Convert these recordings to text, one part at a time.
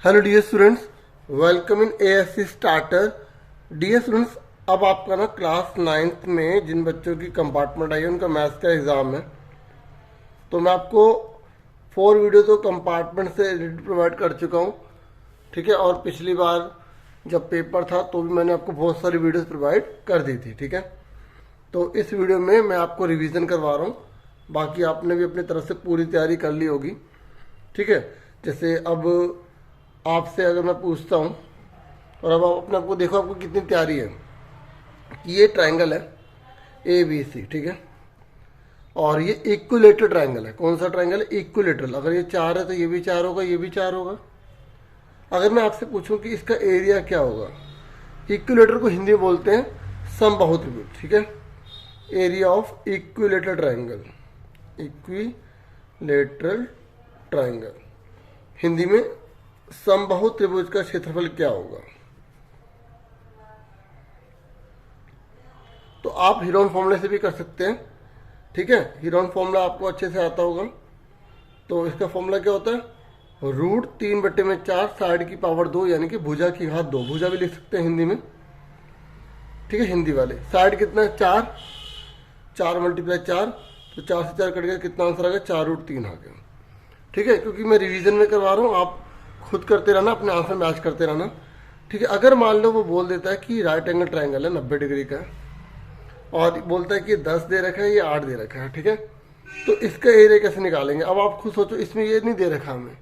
Hello dear students, welcome in ASC starter. Dear students, अब आपका ना क्लास 9th में जिन बच्चों की कंपार्टमेंट आई है उनका मैथ्स का एग्ज़ाम है। तो मैं आपको 4 वीडियो तो कंपार्टमेंट से रिलेटेड प्रोवाइड कर चुका हूँ, ठीक है। और पिछली बार जब पेपर था तो भी मैंने आपको बहुत सारी वीडियोस प्रोवाइड कर दी थी, ठीक है। तो इस वीडियो में मैं आपको रिवीजन करवा रहा हूँ, बाकी आपने भी अपनी तरफ से पूरी तैयारी कर ली होगी, ठीक है। जैसे अब आपसे अगर मैं पूछता हूँ और अब आप अपने आपको देखो आपको कितनी तैयारी है कि ये ट्रायंगल है ए बी सी, ठीक है। और ये इक्विलेटरल ट्रायंगल है। कौन सा ट्रायंगल है? इक्विलेटरल। अगर ये 4 है तो ये भी 4 होगा, ये भी 4 होगा। अगर मैं आपसे पूछूं कि इसका एरिया क्या होगा, इक्विलेटर को हिंदी में बोलते हैं समबाहु त्रिभुज, ठीक है। Area of equilateral triangle, equilateral triangle, Hindi में समबाहु त्रिभुज का क्षेत्रफल क्या होगा? तो आप हीरोन फॉर्मूले से भी कर सकते हैं, ठीक है। हीरोन फॉर्मूला आपको अच्छे से आता होगा। तो इसका फॉर्मूला क्या होता है? √3/4 साइड की पावर 2, यानी कि भुजा की घात 2। भुजा भी लिख सकते हैं हिंदी में, ठीक है। हिंदी वाले साइड कितना है? 4 × 4, तो 4 से 4 कट गया, कितना आंसर आ गया? 4√3 आ गया, ठीक है। क्योंकि मैं रिवीजन में करवा रहा हूँ, आप खुद करते रहना, अपने आंसर मैच करते रहना, ठीक है। अगर मान लो वो बोल देता है कि राइट एंगल ट्रायंगल है 90 डिग्री का, और बोलता है कि 10 दे रखा है, ये 8 दे रखा है, ठीक है। तो इसका एरिया कैसे निकालेंगे? अब आप खुद सोचो, इसमें ये नहीं दे रखा हमें,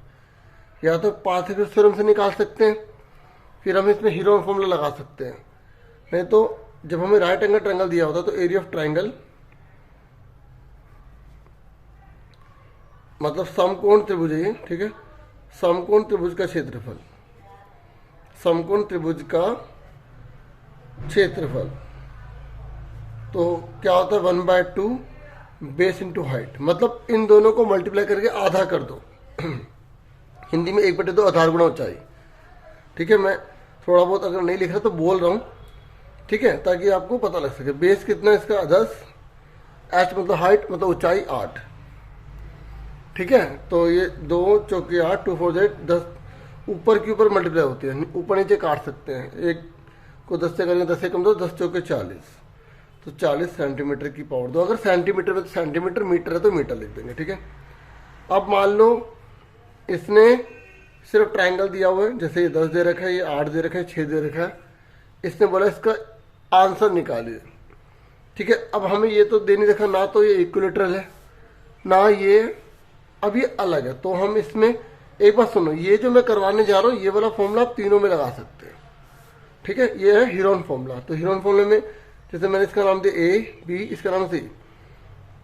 या तो पाइथागोरस थ्योरम से निकाल सकते हैं, फिर हम इसमें हीरोन फॉर्मूला लगा सकते हैं। नहीं तो जब हमें राइट एंगल ट्रायंगल दिया होता तो एरिया ऑफ ट्रायंगल मतलब समकोण त्रिभुज है, ठीक है। समकोण त्रिभुज का क्षेत्रफल, समकोण त्रिभुज का क्षेत्रफल तो क्या होता है? 1/2 बेस इंटू हाइट। मतलब इन दोनों को मल्टीप्लाई करके आधा कर दो। हिंदी में 1/2 आधार गुणा ऊंचाई, ठीक है। मैं थोड़ा बहुत अगर नहीं लिख रहा तो बोल रहा हूँ, ठीक है, ताकि आपको पता लग सके। बेस कितना है इसका? 10। एच मतलब हाइट, मतलब ऊंचाई 8, ठीक है। तो ये 2 चौके 8, 2 4 10 ऊपर के ऊपर मल्टीप्लाई होती है, ऊपर नीचे काट सकते हैं। एक को 10 से करेंगे 10 से कम, तो 10 चौके 40, तो 40 सेंटीमीटर की पावर 2। अगर सेंटीमीटर में तो सेंटीमीटर, मीटर है तो मीटर लिख देंगे, ठीक है। अब मान लो इसने सिर्फ ट्रायंगल दिया हुआ है, जैसे ये 10 दे रखा है, ये 8 दे रखा है, 6 दे रखा है। इसने बोला इसका आंसर निकालिए, ठीक है। अब हमें ये तो दे नहीं रखा, ना तो ये इक्विलेटरल है ना ये, अब ये अलग है। तो हम इसमें एक बात सुनो, ये जो मैं करवाने जा रहा हूँ ये वाला फॉर्मूला आप तीनों में लगा सकते हैं, ठीक है। ये है हीरोन फॉर्मूला। तो हीरोन फॉर्मूले में जैसे मैंने इसका नाम दिया ए बी, इसका नाम सी,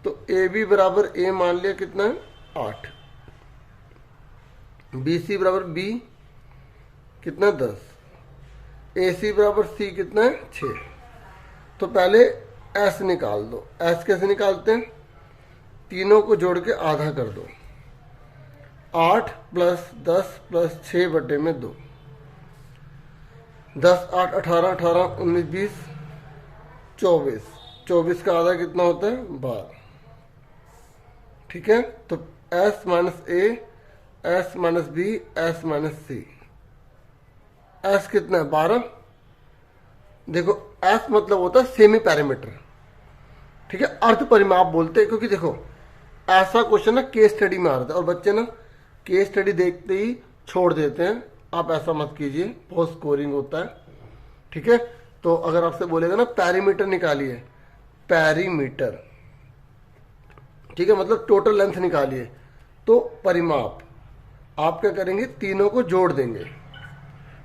तो ए बी बराबर ए मान लिया कितना है? 8। बी सी बराबर बी कितना? 10। ए सी बराबर सी कितना है? 6। तो पहले एस निकाल दो। एस कैसे निकालते हैं? तीनों को जोड़ के आधा कर दो। 8 + 10 + 6/2। 10 8 18 18 19 20 24। 24 का आधा कितना होता है? 12, ठीक है। तो S - A, S - B, S - C, S कितना है? 12। देखो S मतलब होता है सेमी पैरामीटर, ठीक है। अर्ध परिमाप बोलते हैं, क्योंकि देखो ऐसा क्वेश्चन ना केस स्टडी में आ रहा था और बच्चे ना केस स्टडी देखते ही छोड़ देते हैं। आप ऐसा मत कीजिए, बहुत स्कोरिंग होता है, ठीक है। तो अगर आपसे बोलेगा ना पैरीमीटर निकालिए, पैरीमीटर, ठीक है, मतलब टोटल लेंथ निकालिए, तो परिमाप आप क्या करेंगे? तीनों को जोड़ देंगे,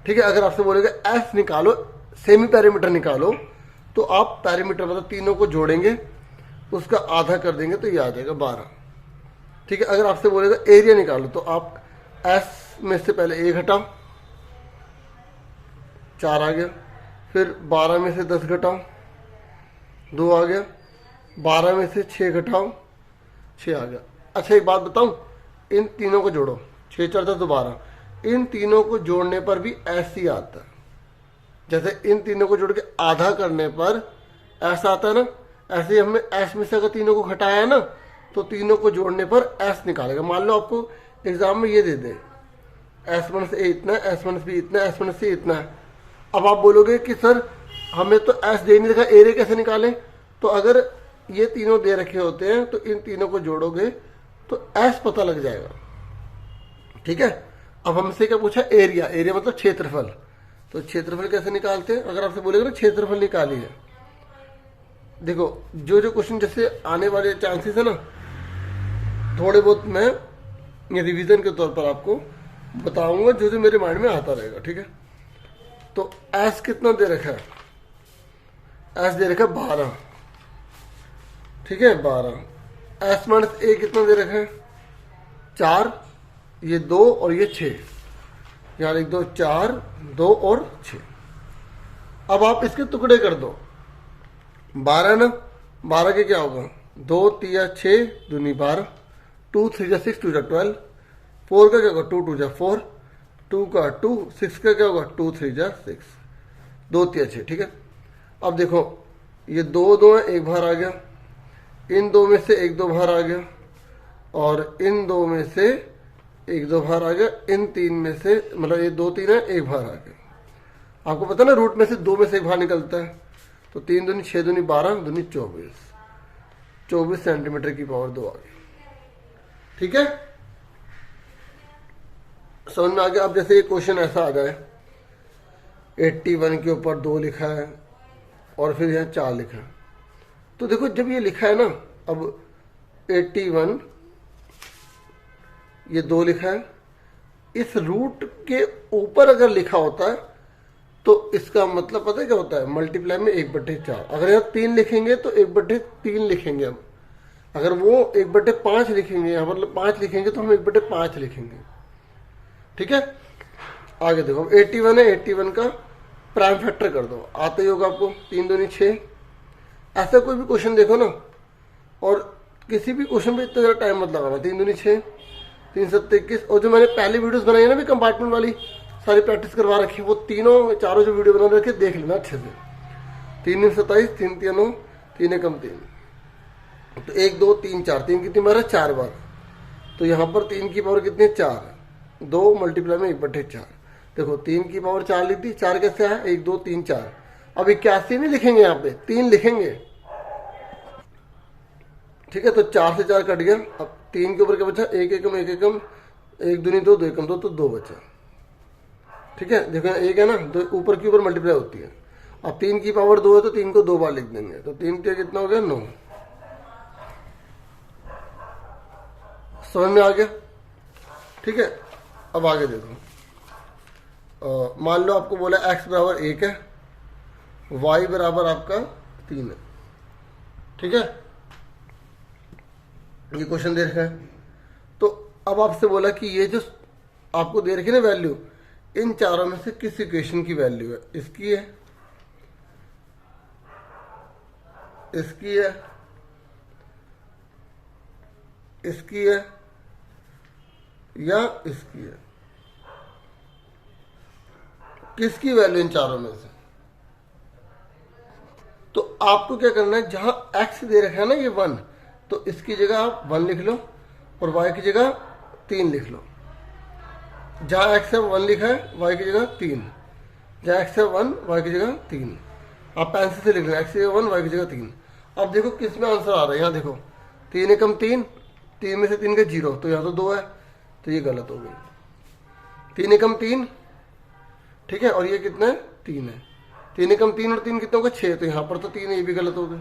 ठीक है। अगर आपसे बोलेगा एस निकालो, सेमी पैरामीटर निकालो, तो आप पैरामीटर मतलब तीनों को जोड़ेंगे, उसका आधा कर देंगे, तो ये आ जाएगा 12, ठीक है। अगर आपसे बोलेगा एरिया निकालो, तो आप एस में से पहले ए घटाओ, 4 आ गया। फिर 12 में से 10 घटाओ, 2 आ गया। 12 में से 6 घटाओ, 6 आ गया। अच्छा एक बात बताऊं, इन तीनों को जोड़ो, 6 × 4 = 12। इन तीनों को जोड़ने पर भी ऐसे ही आता है, जैसे इन तीनों को जोड़ के आधा करने पर ऐसा आता है ना, ऐसे ही हमने एस में से अगर तीनों को घटाया है ना, तो तीनों को जोड़ने पर एस निकालेगा। मान लो आपको एग्जाम में ये दे दे एस माइनस ए इतना है, एस माइनस बी इतना है, एस माइनस सी इतना है। अब आप बोलोगे कि सर हमें तो एस दे नहीं रखा, एरिया कैसे निकालें? तो अगर ये तीनों दे रखे होते हैं तो इन तीनों को जोड़ोगे तो एस पता लग जाएगा। ठीक है, अब हमसे क्या पूछा? एरिया। एरिया मतलब क्षेत्रफल। तो क्षेत्रफल कैसे निकालते हैं? अगर आपसे बोलेगा ना क्षेत्रफल निकालिए, देखो जो जो क्वेश्चन जैसे आने वाले चांसेस है ना, थोड़े बहुत मैं ये रिवीजन के तौर पर आपको बताऊंगा जो जो मेरे माइंड में आता रहेगा। ठीक है, तो एस कितना दे रखा है? एस दे रखा है 12। ठीक है, 12। एस माइनस ए कितना दे रखा है? 4, ये 2 और ये 6, यहाँ लिख दो 4, 2 और 6। अब आप इसके टुकड़े कर दो। 12 ना, 12 के क्या होगा? 2 3 6 दूनी 12, 2 3 6 2 12, 4 का क्या होगा? 2 2 4, 2 का 2, 6 का क्या होगा? 2 3 6, 2 3 6। ठीक है, अब देखो ये 2 2 है, एक बाहर आ गया, इन दो में से एक दो बाहर आ गया, और इन दो में से एक दो बाहर आ गया, इन तीन में से मतलब ये 2 3 है, एक बाहर आ गया। आपको पता ना रूट में से 2 में से एक बाहर निकलता है, तो 3 दूनी 6 दूनी 12 दूनी 24 सेंटीमीटर की पावर 2 आ गई। ठीक है, समझ में आ गया? अब जैसे ये क्वेश्चन ऐसा आ जाए 81 के ऊपर 2 लिखा है और फिर यहाँ 4 लिखा है, तो देखो जब ये लिखा है ना, अब 81 ये 2 लिखा है, इस रूट के ऊपर अगर लिखा होता है तो इसका मतलब पता है क्या होता है? मल्टीप्लाई में 1/4। अगर यहाँ 3 लिखेंगे तो 1/3 लिखेंगे हम। अगर वो 1/5 लिखेंगे, यहाँ मतलब 5 लिखेंगे तो हम 1/5 लिखेंगे। ठीक है, आगे देखो 81 है, 81 का प्राइम फैक्टर कर दो, आते ही होगा आपको 3 दूनी 6। ऐसा कोई भी क्वेश्चन देखो ना, और किसी भी क्वेश्चन पे इतना ज़्यादा टाइम मत लगाना। 3 दूनी 6, 3 7 21, और जो मैंने पहले वीडियोस बनाई है ना भी कंपार्टमेंट वाली, सारी प्रैक्टिस करवा रखी है, वो तीनों चारों जो वीडियो बना रखे देख लेना अच्छे से। 3 27, 3 3 9, 3 कम 3, तो 1 2 3 4, 3 कितनी बार है? 4 बार। तो यहाँ पर 3 की पावर कितनी है? 4 है। 2 मल्टीप्लाई में 1/4। देखो 3 की पावर 4 लिख दी, 4 कैसे है? 1 2 3 4। अब 81 नहीं लिखेंगे, यहाँ पे 3 लिखेंगे। ठीक है, तो 4 से 4 कट गया। अब 3 के ऊपर क्या बचा? 1 एकम 1 एकम, 1 दूनी 2, 2 एकम 2, तो 2 बचा। ठीक है, देखो 1 है ना, 2 ऊपर की ऊपर मल्टीप्लाई होती है। अब 3 की पावर 2 है तो 3 को 2 बार लिख देंगे, तो 3 के कितना हो गया? 9। समझ में आ गया? ठीक है, अब आगे देखो, मान लो आपको बोला x बराबर 1 है, y बराबर आपका 3 है। ठीक है, ये क्वेश्चन दे रखा है, तो अब आपसे बोला कि ये जो आपको दे रखी है ना वैल्यू, इन चारों में से किस इक्वेशन की वैल्यू है? इसकी है, इसकी है, इसकी है, या इसकी है? किसकी वैल्यू इन चारों में से? तो आपको क्या करना है, जहां x दे रखा है ना ये 1, तो इसकी जगह आप 1 लिख लो और y की जगह 3 लिख लो। जहां x है 1 लिखा है, y की जगह 3। जहां x है 1, y की जगह 3। आप पेंसिल से लिख लो, x की जगह 1, y की जगह 3। अब देखो किस में आंसर आ रहा है, यहाँ देखो 3 एकम 3, 3 में से 3 का 0, तो यहाँ तो 2 है, तो ये गलत हो गई। 3 एकम 3, ठीक है, और ये कितना है? 3 है। 3 एकम 3 और 3 कितना होगा? 6, तो यहाँ पर तो 3 है, ये भी गलत हो गया।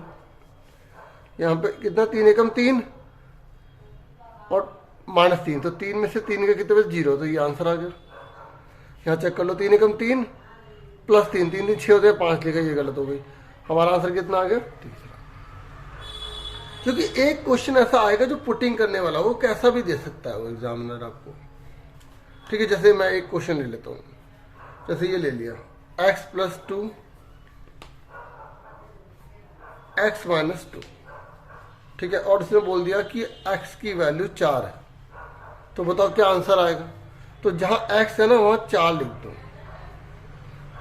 यहाँ पे कितना? 3 एकम 3 और -3, तो 3 में से 3 का कितना? 0, तो ये आंसर आ गया। यहाँ चेक कर लो, 3 एकम 3 प्लस 3, 3 3 6 होते हैं, 5 लिखा, ये गलत हो गई। हमारा आंसर कितना आ गया? तीसरा। क्योंकि एक क्वेश्चन ऐसा आएगा जो पुटिंग करने वाला, वो कैसा भी दे सकता है वो एग्जामिनर आपको। ठीक है, जैसे मैं एक क्वेश्चन ले लेता हूँ, जैसे ये ले लिया x + 2 x - 2, ठीक है, और इसने बोल दिया कि x की वैल्यू 4 है, तो बताओ क्या आंसर आएगा? तो जहां x है ना वहां 4 लिख दो,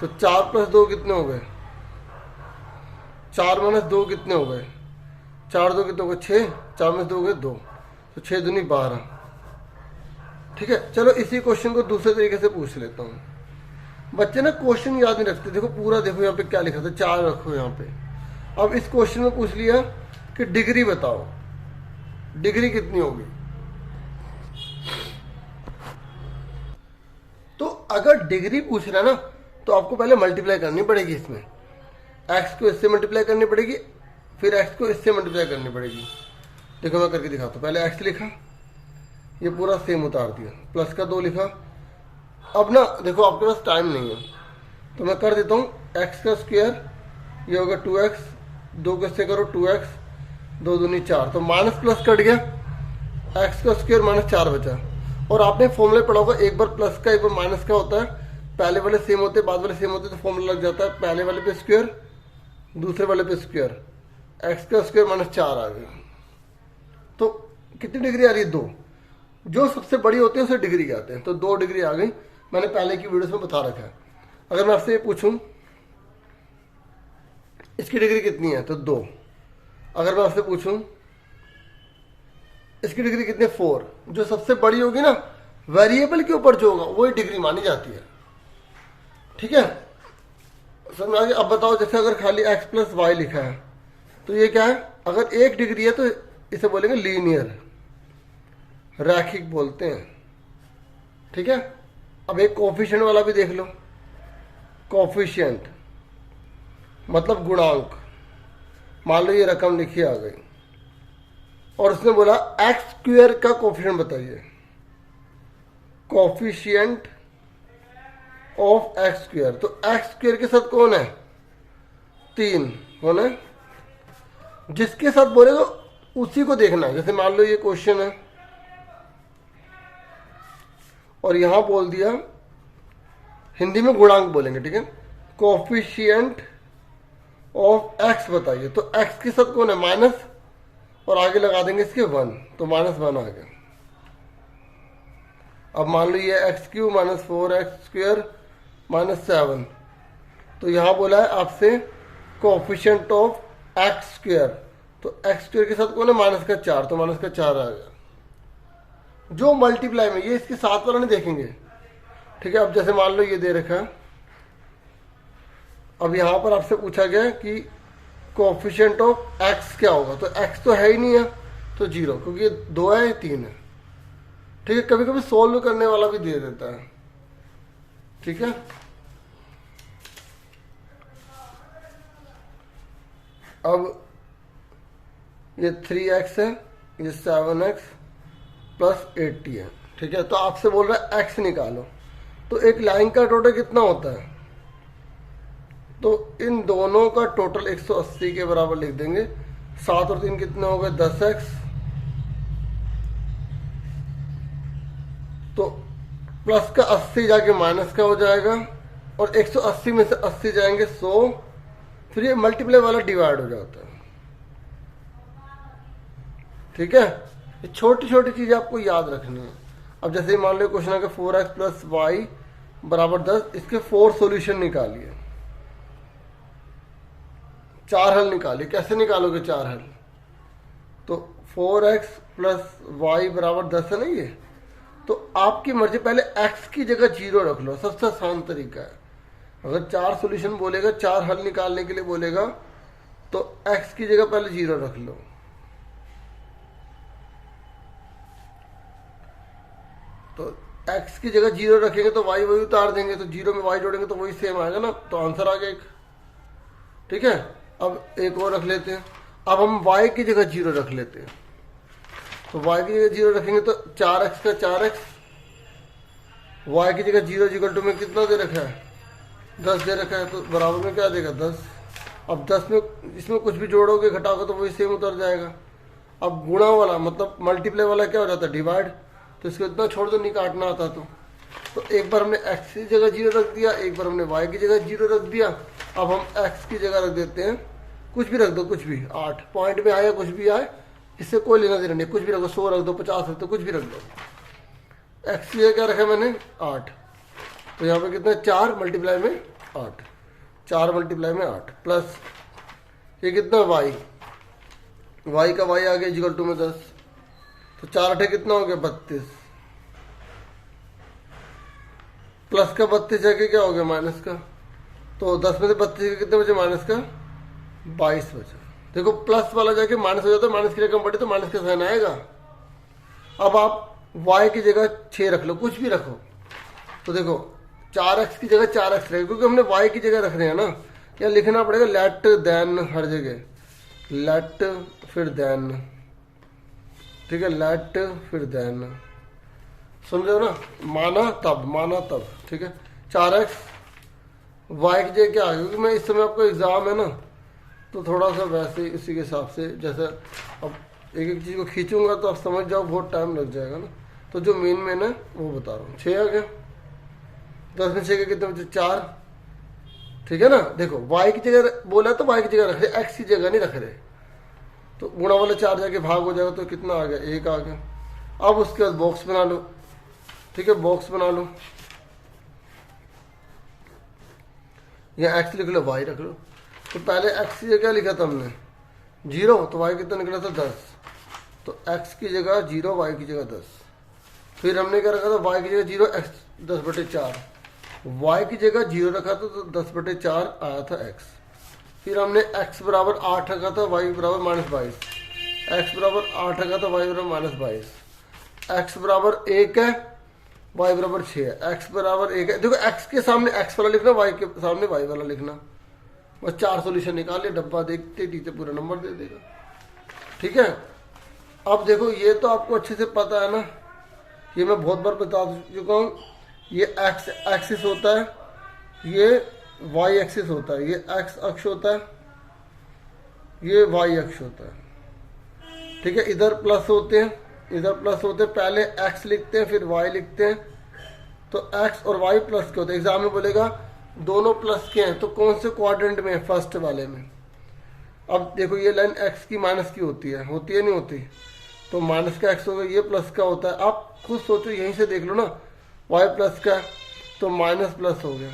तो 4 + 2 कितने हो गए? 4 - 2 कितने हो गए? 4 2 कितने हो गए? 6, 4 - 2 हो गए 2, तो 6 दूनी 12। ठीक है, चलो इसी क्वेश्चन को दूसरे तरीके से पूछ लेता हूँ। बच्चे ना क्वेश्चन याद नहीं रखते, देखो पूरा देखो यहाँ पे क्या लिखा था, 4 रखो यहाँ पे। अब इस क्वेश्चन में पूछ लिया कि डिग्री बताओ, डिग्री कितनी होगी। तो अगर डिग्री पूछ रहा है ना तो आपको पहले मल्टीप्लाई करनी पड़ेगी इसमें, x को इससे मल्टीप्लाई करनी पड़ेगी, फिर x को इससे मल्टीप्लाई करनी पड़ेगी। देखो मैं करके दिखाता हूँ। पहले x लिखा, ये पूरा सेम उतार दिया, प्लस का 2 लिखा। अब ना देखो आपके पास टाइम नहीं है तो मैं कर देता हूँ, x का स्क्वायर ये होगा 2x, 2 कैसे करो 2x, 2 दूनी 4, तो माइनस प्लस कट गया, x का स्क्वायर -4 बचा। और आपने फॉर्मूले पढ़ा होगा, एक बार प्लस का एक बार माइनस का होता है, पहले वाले सेम होते बाद वाले सेम होते तो फॉर्मूला लग जाता है, पहले वाले पे स्क्वायर दूसरे वाले पे स्क्वायर, x का स्क्वायर -4 आ गया। तो कितनी डिग्री आ रही है? 2। जो सबसे बड़ी होती है उसे डिग्री कहते हैं, तो 2 डिग्री आ गई। मैंने पहले की वीडियोस में बता रखा है। अगर मैं आपसे ये पूछूं इसकी डिग्री कितनी है तो 2। अगर मैं आपसे पूछूं इसकी डिग्री कितनी है 4, जो सबसे बड़ी होगी ना वेरिएबल के ऊपर जो होगा वही डिग्री मानी जाती है। ठीक है, समझ आ गया। अब बताओ, जैसे अगर खाली x प्लस वाई लिखा है तो ये क्या है? अगर 1 डिग्री है तो इसे बोलेंगे लीनियर, रैखिक बोलते हैं। ठीक है, अब एक कोफिशिएंट वाला भी देख लो। कोफिशिएंट मतलब गुणांक। मान लो ये रकम लिखी आ गई और उसने बोला एक्स स्क्वायर का कोफिशिएंट बताइए, कोफिशिएंट ऑफ एक्स स्क्वायर। तो एक्स स्क्वायर के साथ कौन है? 3। कौन है? जिसके साथ बोले तो उसी को देखना है। जैसे मान लो ये क्वेश्चन है और यहां बोल दिया, हिंदी में गुणांक बोलेंगे, ठीक है, कोफिशिएंट ऑफ एक्स बताइए। तो एक्स के साथ कौन है? माइनस, और आगे लगा देंगे इसके 1, तो -1 आ गया। अब मान लो ये x³ -4x स्क्वायर -7, तो यहां बोला है आपसे कोफिशिएंट ऑफ एक्स स्क्वायर, तो एक्स स्क्वायर के साथ कौन है? -4, तो -4 आ गया। जो मल्टीप्लाई में, ये इसके साथ वाला नहीं देखेंगे, ठीक है। अब जैसे मान लो ये दे रखा है, अब यहां पर आपसे पूछा गया कि कोफिशिएंट ऑफ एक्स क्या होगा, तो एक्स तो है ही नहीं है तो 0, क्योंकि ये 2 है, 3 है। ठीक है, कभी कभी सोल्व करने वाला भी दे देता है। ठीक है, अब ये 3x है, ये 7x प्लस 80 है। ठीक है, तो आपसे बोल रहा है x निकालो, तो एक लाइन का टोटल कितना होता है? तो इन दोनों का टोटल 180 के बराबर लिख देंगे। 7 और 3 कितने हो गए? 10x, तो प्लस का 80 जाके माइनस का हो जाएगा, और 180 में से 80 जाएंगे 100, फिर ये मल्टीप्लाई वाला डिवाइड हो जाता है। ठीक है, ये छोटी छोटी चीजें आपको याद रखनी है। अब जैसे मान लो क्वेश्चन है 4x प्लस वाई बराबर 10, इसके 4 सॉल्यूशन निकालिए, 4 हल निकालिए। कैसे निकालोगे 4 हल? तो 4x प्लस वाई बराबर 10 है ना ये, तो आपकी मर्जी, पहले x की जगह 0 रख लो, सबसे आसान तरीका है। अगर 4 सॉल्यूशन बोलेगा, 4 हल निकालने के लिए बोलेगा, तो x की जगह पहले 0 रख लो। तो x की जगह 0 रखेंगे तो y वही उतार देंगे, तो 0 में y जोड़ेंगे तो वही सेम आएगा ना, तो आंसर आ गया एक। ठीक है, अब एक और रख लेते हैं। अब हम y की जगह 0 रख लेते हैं, तो y की जगह 0 रखेंगे तो 4x का 4x, y की जगह 0 इक्वल टू में कितना दे रखा है? 10 दे रखा है, तो बराबर में क्या देगा? 10। अब 10 में इसमें कुछ भी जोड़ोगे घटाओगे तो वही सेम उतर जाएगा। अब गुणा वाला मतलब मल्टीप्लाई वाला क्या हो जाता है? डिवाइड। तो इसको इतना छोड़ दो, नहीं काटना आता तो एक बार हमने x की जगह 0 रख दिया, एक बार हमने y की जगह 0 रख दिया। अब हम x की जगह रख देते हैं, कुछ भी रख दो, कुछ भी, 8 पॉइंट में आया, कुछ भी आए, इससे कोई लेना देना नहीं, कुछ भी रख दो, 100 रख दो, 50 रख दो, कुछ भी रख दो। x की जगह क्या रखा मैंने? 8, तो यहाँ पे कितना? 4 मल्टीप्लाई में 8, 4 मल्टीप्लाई में 8 प्लस ये कितना? y का y आ गया इक्वल टू में 10, तो 4 8 कितना हो गया? 32। प्लस का 32 जाके क्या हो गया माइनस का, तो 10 में से 32 कितने बचे, माइनस का 22 बचे। देखो प्लस वाला जाके माइनस हो जाता है, माइनस की रकम बढ़ी तो माइनस का साइन आएगा। अब आप y की जगह 6 रख लो, कुछ भी रखो, तो देखो 4x की जगह 4x रहेगा, क्योंकि हमने y की जगह रख रहे हैं ना, या लिखना पड़ेगा लेट देन हर जगह, लेट फिर देन, ठीक है, लेट फिर देन, सुन रहे हो ना, माना तब, ठीक है। 4x y की जगह क्या आ गया, क्योंकि मैं इस समय आपका एग्जाम है ना, तो थोड़ा सा वैसे इसी के हिसाब से, जैसे अब एक एक चीज़ को खींचूंगा तो आप समझ जाओ, बहुत टाइम लग जाएगा ना, तो जो मेन है वो बता रहा हूँ। 6 आ गया, 10 में 6 के कितने बचे, 4, ठीक है ना। देखो y की जगह बोला तो y की जगह रख रहे, x की जगह नहीं रख रहे, तो गुणा वाला 4 जाके भाग हो जाएगा, तो कितना आ गया, 1 आ गया। अब उसके बाद बॉक्स बना लो, ठीक है, बॉक्स बना लो, या x लिख लो, y रख लो। तो पहले x की जगह क्या लिखा था हमने, 0, तो y कितना निकला था, 10, तो x की जगह 0, y की जगह 10। फिर हमने क्या रखा था, y की जगह 0, x 10/4, y की जगह 0 रखा था, तो 10/4 आया था x। फिर हमने x बराबर 8 रखा था, y बराबर -22, x बराबर 8 रखा था, y बराबर -22, x बराबर 1 है, y बराबर 6 है, x बराबर 1 है। देखो x के सामने x वाला लिखना, y के सामने y वाला लिखना, बस 4 सॉल्यूशन निकाल लिया, डब्बा देखते टीचर पूरा नंबर दे देगा, ठीक है। अब देखो ये तो आपको अच्छे से पता है ना, ये मैं बहुत बार बता चुका हूँ, ये x एक्सिस होता है, ये y एक्सिस होता है, ये x अक्ष होता है, ये y अक्ष होता है, ठीक है। इधर प्लस होते हैं, इधर प्लस होते हैं, पहले x लिखते हैं फिर y लिखते हैं, तो x और y प्लस के होते हैं। एग्जाम में बोलेगा दोनों प्लस के हैं, तो कौन से क्वाड्रेंट में है, फर्स्ट वाले में। अब देखो ये लाइन x की माइनस की होती है नहीं होती, तो माइनस का x होगा, ये प्लस का होता है। आप खुद सोचो, यहीं से देख लो ना, y प्लस का है तो माइनस प्लस हो गया,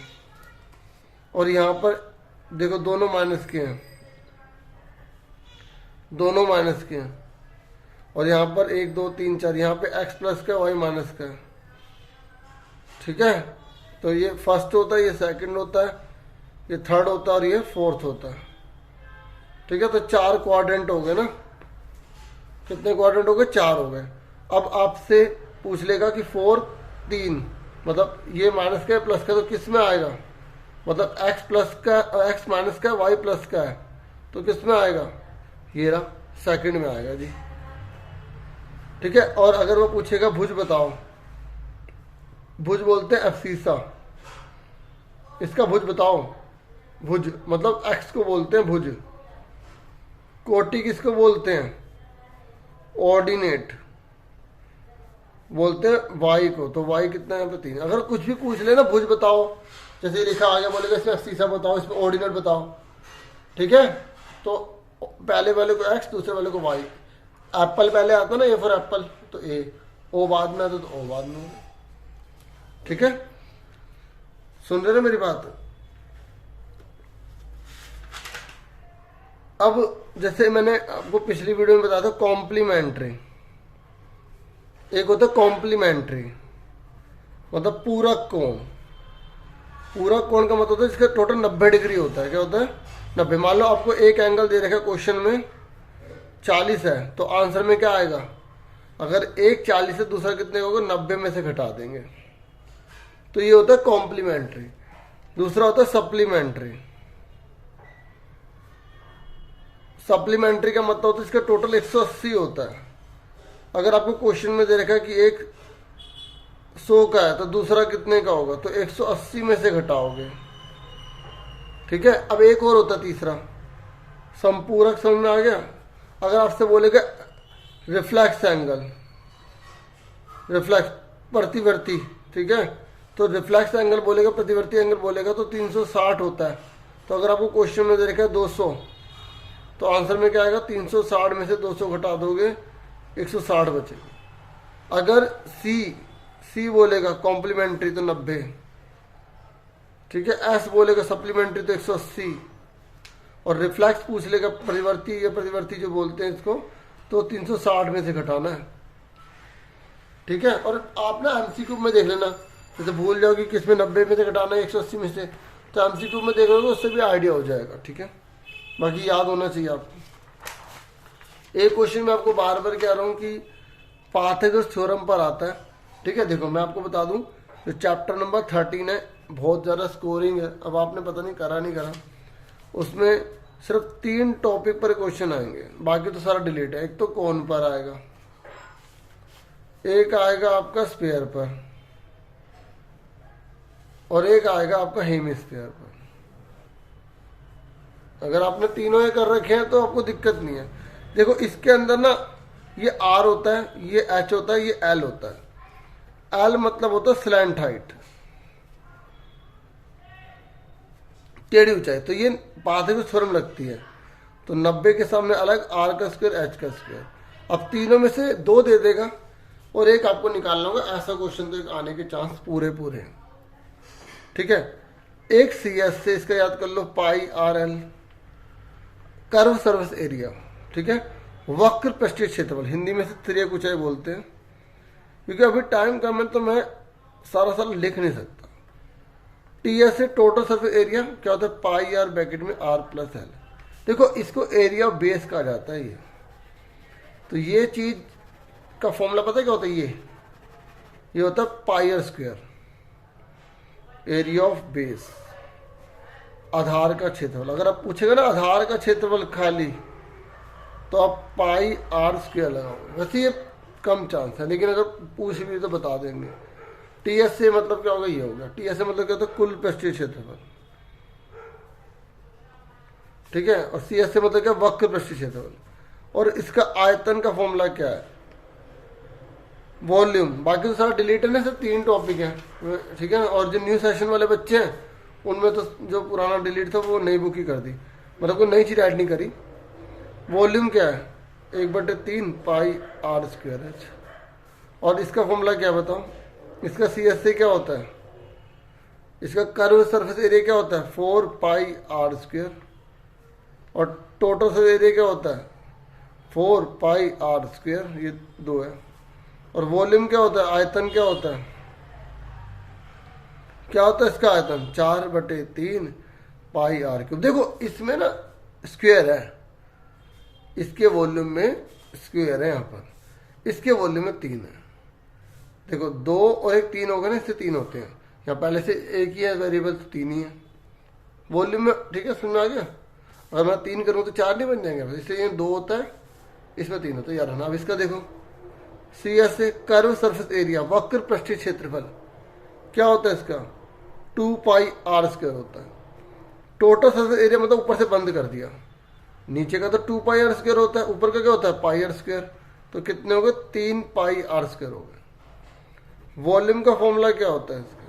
और यहाँ पर देखो दोनों माइनस के हैं, दोनों माइनस के हैं, और यहाँ पर 1 2 3 4, यहाँ पे x प्लस का y माइनस का है, ठीक है। तो ये फर्स्ट होता है, ये सेकंड होता है, ये थर्ड होता है, और ये फोर्थ होता है, ठीक है। तो 4 क्वाड्रेंट हो गए ना, कितने क्वाड्रेंट हो गए, 4 हो गए। अब आपसे पूछ लेगा कि 4 3, मतलब ये माइनस का है प्लस का, तो किस में आएगा, मतलब x प्लस का, x माइनस का, y प्लस का है, तो किस में आएगा, ये रहा सेकंड में आएगा जी, ठीक है। और अगर वो पूछेगा भुज बताओ, भुज बोलते हैं अफसीसा, इसका भुज बताओ, भुज मतलब x को बोलते हैं भुज, कोटि किसको बोलते हैं, ऑर्डिनेट बोलते हैं y को, तो y कितना है यहाँ पे 3। अगर कुछ भी पूछ ले ना, भुज बताओ, जैसे लिखा आ गया, बोलेगा इसमें अफसीसा बताओ, इसमें ऑर्डिनेट बताओ, ठीक है। तो पहले वाले को x, दूसरे वाले को y, एप्पल पहले आता ना, ए फॉर एप्पल, तो ए, ओ बाद में आता तो ओ बाद में, ठीक है। सुन रहे ना मेरी बात। अब जैसे मैंने आपको पिछली वीडियो में बताया था, कॉम्प्लीमेंट्री, एक होता है कॉम्प्लीमेंट्री, मतलब पूरक कोण। पूरक कोण का मतलब होता है जिसका टोटल 90 डिग्री होता है। क्या होता है, 90। मान लो आपको एक एंगल दे रखा है क्वेश्चन में 40 है, तो आंसर में क्या आएगा, अगर एक 40 है, दूसरा कितने होगा, 90 में से घटा देंगे, तो ये होता है कॉम्प्लीमेंट्री। दूसरा होता है सप्लीमेंट्री। सप्लीमेंट्री का मतलब होता है इसका टोटल 180 होता है। अगर आपको क्वेश्चन में दे रखा है कि एक 100 का है, तो दूसरा कितने का होगा, तो 180 में से घटाओगे, ठीक है। अब एक और होता है तीसरा, संपूरक, समझ में आ गया। अगर आपसे बोलेगा रिफ्लेक्स एंगल, रिफ्लेक्स प्रतिवर्ती, ठीक है, तो रिफ्लेक्स एंगल बोलेगा, प्रतिवर्ती एंगल बोलेगा, तो 360 होता है। तो अगर आपको क्वेश्चन में दे रखा है 200, तो आंसर में क्या आएगा, 360 में से 200 घटा दोगे, 160 बचेगा। अगर सी बोलेगा कॉम्प्लीमेंट्री, तो 90, ठीक है। एस बोलेगा सप्लीमेंट्री, तो 180, और रिफ्लेक्स पूछ लेगा परिवर्ती या प्रतिवर्ती जो बोलते हैं इसको, तो 360 में से घटाना है, ठीक है। और आप ना एमसीक्यू में देख लेना, जैसे भूल जाओ कि किसमें 90 में से घटाना है 180 में से, तो एमसीक्यू में देख लोगे उससे भी आइडिया हो जाएगा। ठीक है, बाकी याद होना चाहिए आपको। एक क्वेश्चन मैं आपको बार बार कह रहा हूँ कि पाइथागोरस थ्योरम पर आता है। ठीक है, देखो मैं आपको बता दूं, जो चैप्टर नंबर 13 है, बहुत ज़्यादा स्कोरिंग है। अब आपने पता नहीं करा नहीं करा, उसमें सिर्फ 3 टॉपिक पर क्वेश्चन आएंगे, बाकी तो सारा डिलीट है। एक तो कौन पर आएगा, एक आएगा आपका स्पेयर पर, और एक आएगा आपका हेमिस्फीयर पर। अगर आपने तीनों ये कर रखे हैं तो आपको दिक्कत नहीं है। देखो इसके अंदर ना ये आर होता है, ये एच होता है, ये एल होता है। एल मतलब होता है स्लैंट हाइट, टेढ़ी ऊंचाई। तो ये पाइथागोरस थ्योरम लगती है, तो 90 के सामने अलग आर का स्क्वायर एच का स्क्वायर। अब तीनों में से 2 दे देगा और एक आपको निकालना होगा। ऐसा क्वेश्चन तो एक आने के चांस पूरे पूरे हैं। ठीक है, एक सी एस से इसका याद कर लो, pi R L, curve surface area. ठीक है, वक्र पृष्ठीय क्षेत्रफल, हिंदी में से तिर्यक ऊंचाई बोलते हैं। क्योंकि अभी टाइम कम है तो मैं सारा लिख नहीं सकता। टी एस से टोटल सरफेस एरिया क्या होता है, पाई आर ब्रैकेट में आर प्लस एल। देखो इसको एरिया ऑफ बेस कहा जाता है। ये तो ये चीज का फॉर्मूला पता है क्या होता है, ये होता है pi R square, area of base, आधार का क्षेत्रफल। अगर आप पूछेगा ना आधार का क्षेत्रफल खाली, तो आप पाई आर स्क्वायर लगाओगे। वैसे ये कम चांस है, लेकिन अगर पूछ भी तो बता देंगे। टी एस से मतलब क्या होगा, ये होगा। टी एस से मतलब क्या होता है, कुल पृष्ठीय क्षेत्रफल। ठीक है, और सी एस से मतलब क्या, वक्र पृष्ठीय क्षेत्रफल। और इसका आयतन का फॉर्मूला क्या है, वॉल्यूम। बाकी तो सारा डिलीट है ना, सिर्फ 3 टॉपिक है। ठीक है ना, और जो न्यू सेशन वाले बच्चे हैं उनमें तो जो पुराना डिलीट था वो नई बुक ही कर दी, मतलब कोई नई चीज ऐड नहीं करी। वॉल्यूम क्या है, 1/3 पाई आर स्क्वायर एच। और इसका फॉर्मूला क्या बताओ, इसका सी एस से क्या होता है, इसका कर्व सरफेस एरिया क्या होता है, 4 पाई आर स्क्वायर। और टोटल सरफेस एरिया क्या होता है, 4 पाई आर स्क्वायर। ये 2 है। और वॉल्यूम क्या होता है, आयतन क्या होता है, क्या होता है इसका आयतन, 4/3 पाई आर क्यूब। देखो इसमें ना स्क्वायर है, इसके वॉल्यूम में स्क्वायर है, यहाँ पर इसके वॉल्यूम में 3 है। देखो 2 और 1 3 होगा ना, इससे 3 होते हैं। यहाँ पहले से एक ही है वेरिएबल, तो 3 ही है वॉल्यूम में। ठीक है, समझ में आ गया। अगर मैं 3 करूँ तो 4 नहीं बन जाएंगे, इसलिए ये 2 होता है, इसमें 3 होता है यार। अब इसका देखो, सी एस से कर्व सरफेस एरिया, वक्र पृष्ठीय क्षेत्रफल क्या होता है इसका, 2 पाई आर स्क्वायर होता है। टोटल सरफेस एरिया मतलब ऊपर से बंद कर दिया, नीचे का तो 2 पाई आर स्क्वायर होता है, ऊपर का क्या होता है, पाई आर स्क्वायर। तो कितने हो गए, 3 पाई आर स्क्वायर हो गए। वॉल्यूम का फॉर्मूला क्या होता है इसका,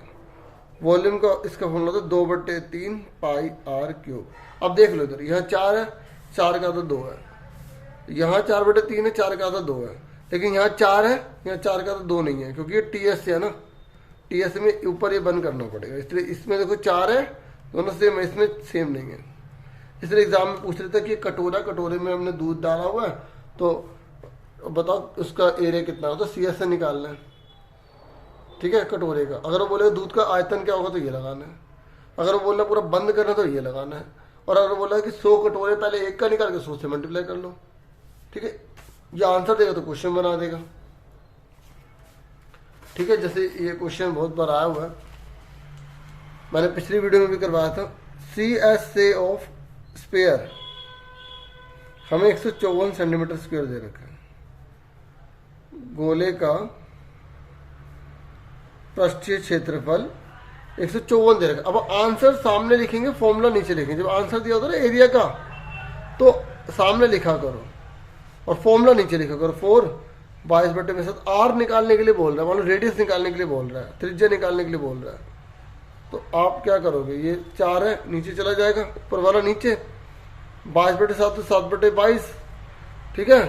वॉल्यूम का इसका फॉर्मूला होता है 2/3 पाई आर क्यूब। अब देख लो इधर, यहाँ 4 है, 4 का तो 2 है। यहाँ 4/3 है, 4 का तो 2 है। लेकिन यहाँ 4 है, यहाँ 4 का तो 2 नहीं है, क्योंकि ये टी एस से है ना। टी एस में ऊपर ये बंद करना पड़ेगा, इसलिए इसमें देखो 4 है, दोनों सेम है, इसमें सेम नहीं है। इसलिए एग्जाम में पूछ रहे थे कि कटोरा, कटोरे में हमने दूध डाला हुआ है, तो बताओ उसका एरिया कितना होता है, सी एस से निकालना है। ठीक है, कटोरे का। अगर वो बोले दूध का आयतन क्या होगा तो ये लगाना है। अगर वो बोलना पूरा बंद करना तो ये लगाना है। और अगर बोला कि 100 कटोरे, पहले 1 का निकाल के 100 से मल्टीप्लाई कर लो। ठीक है, ये आंसर देगा तो क्वेश्चन बना देगा। ठीक है, जैसे ये क्वेश्चन बहुत बार आया हुआ है, मैंने पिछली वीडियो में भी करवाया था। सी एस से ऑफ स्पेयर हमें 154 सेंटीमीटर स्क्वायर दे रखा है। गोले का पृष्ठीय क्षेत्रफल 154 दे रखा। अब आंसर सामने लिखेंगे, फॉर्मूला नीचे लिखेंगे। जब आंसर दिया होता है ना एरिया का, तो सामने लिखा करो और फॉर्मूला नीचे लिखा करो। 4 22/7 आर निकालने के लिए बोल रहा है, मान लो रेडियस निकालने के लिए बोल रहा है, त्रिज्या निकालने के लिए बोल रहा है। तो आप क्या करोगे, ये 4 है, नीचे चला जाएगा, ऊपर वाला नीचे, 22/7 तो 7/22। ठीक है,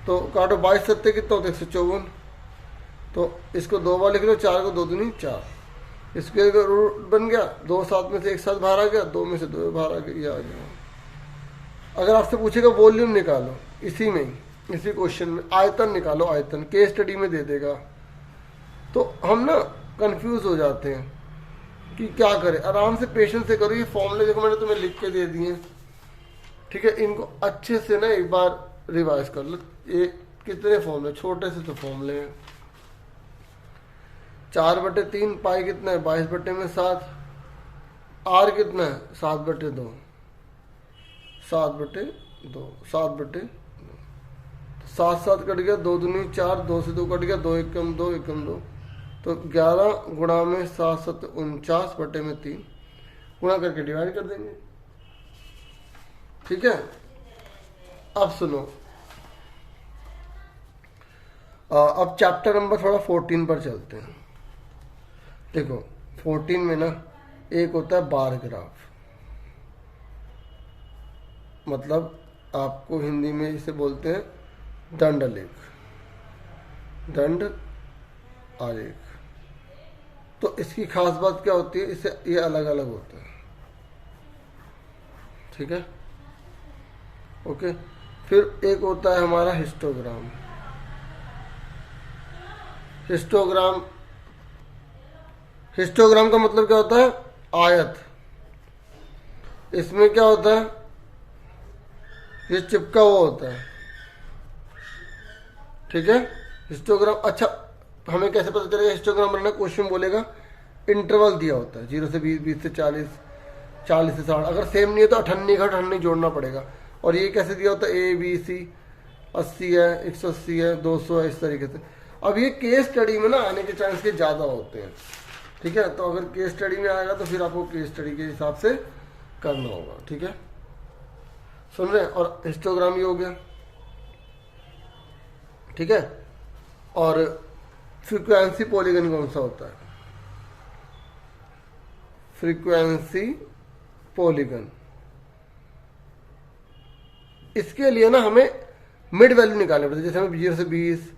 तो काटो, 22 सत्ते कितना होता है, 154। तो इसको 2 बार लिख लो, 4 को 2 दूनी 4। इसके रूट बन गया, 2 7 में से 1 7 बाहर आ गया, 2 में से 2 बाहर आ गया, ये आ गया। अगर आपसे पूछेगा वॉल्यूम निकालो, इसी में ही, इसी क्वेश्चन में आयतन निकालो, आयतन केस स्टडी में दे देगा। तो हम ना कंफ्यूज हो जाते हैं कि क्या करें। आराम से पेशेंस से करो। ये फॉर्मूले देखो मैंने तुम्हें लिख के दे दिए, ठीक है, इनको अच्छे से ना एक बार रिवाइज कर लो। ये कितने फॉर्मूले, छोटे से तो फॉर्मूले हैं। 4/3 पाई कितना है 22/7, आर कितना है 7/2, 7/2, 7/2, 7 कट गया, 2 दूनी 4, 2 से 2 कट गया, 2 एकम 2 एकम 2, तो 11 गुणा में 7 7 49/3 गुणा करके डिवाइड कर देंगे। ठीक है, अब सुनो, अब चैप्टर नंबर थोड़ा 14 पर चलते हैं। देखो 14 में ना एक होता है बार ग्राफ, मतलब आपको हिंदी में इसे बोलते हैं दंड आलेख, दंड आलेख। तो इसकी खास बात क्या होती है, इससे ये अलग अलग होता है। ठीक है, ओके। फिर एक होता है हमारा हिस्टोग्राम। हिस्टोग्राम, हिस्टोग्राम का मतलब क्या होता है, आयत। इसमें क्या होता है, ये चिपका हुआ होता है। ठीक है, हिस्टोग्राम। अच्छा, हमें कैसे पता चलेगा हिस्टोग्राम बनना, क्वेश्चन बोलेगा इंटरवल दिया होता है 0 से 20, 20 से 40, 40 से 60। अगर सेम नहीं है तो 98 का 98 जोड़ना पड़ेगा। और ये कैसे दिया होता है, ए बी सी, 80 है, 180 है, 200 है, इस तरीके से। अब ये केस स्टडी में ना आने के चांस के ज़्यादा होते हैं। ठीक है, तो अगर केस स्टडी में आएगा तो फिर आपको केस स्टडी के हिसाब से करना होगा। ठीक है, सुन रहे हैं। और हिस्टोग्राम ही हो गया। ठीक है, और फ्रीक्वेंसी पॉलीगन कौन सा होता है, फ्रीक्वेंसी पॉलीगन। इसके लिए ना हमें मिड वैल्यू निकालनी पड़ती है। जैसे हमें 0 से 20,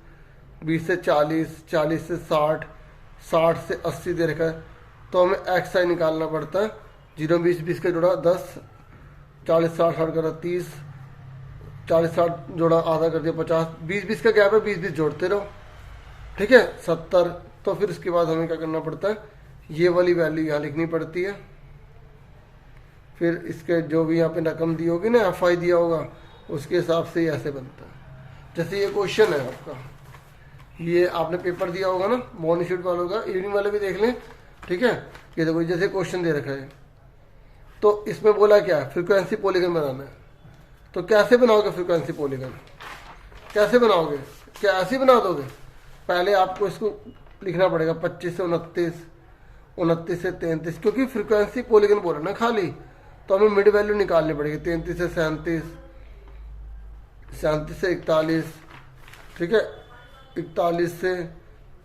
20 से 40, 40 से 60, 60 से 80 दे रखा है, तो हमें एक्स आई निकालना पड़ता है। 0 20 20 का जोड़ा 10, 40 60 60 करा 30, 40 60 जोड़ा आधा कर दिया 50, 20 20 का गैप है, 20 20 जोड़ते रहो। ठीक है, 70। तो फिर उसके बाद हमें क्या करना पड़ता है, ये वाली वैल्यू यहाँ लिखनी पड़ती है। फिर इसके जो भी यहाँ पे रकम दी होगी ना, एफ आई दिया होगा, उसके हिसाब से ऐसे बनता है। जैसे ये क्वेश्चन है आपका, ये आपने पेपर दिया होगा ना मॉर्निंग शिफ्ट वालों का, इवनिंग वाले भी देख लें। ठीक है, ये देखो जैसे क्वेश्चन दे रखा है, तो इसमें बोला क्या है, फ्रीक्वेंसी पॉलीगन बनाना है। तो कैसे बनाओगे फ्रीक्वेंसी पॉलीगन, कैसे बनाओगे, क्या ऐसे बना दोगे? पहले आपको इसको लिखना पड़ेगा 25 से 29, 29 से 33, क्योंकि फ्रीक्वेंसी पॉलीगन बोल रहे ना खाली, तो हमें मिड वैल्यू निकालनी पड़ेगी। 33 से 37, 37 से 41, ठीक है, 41 से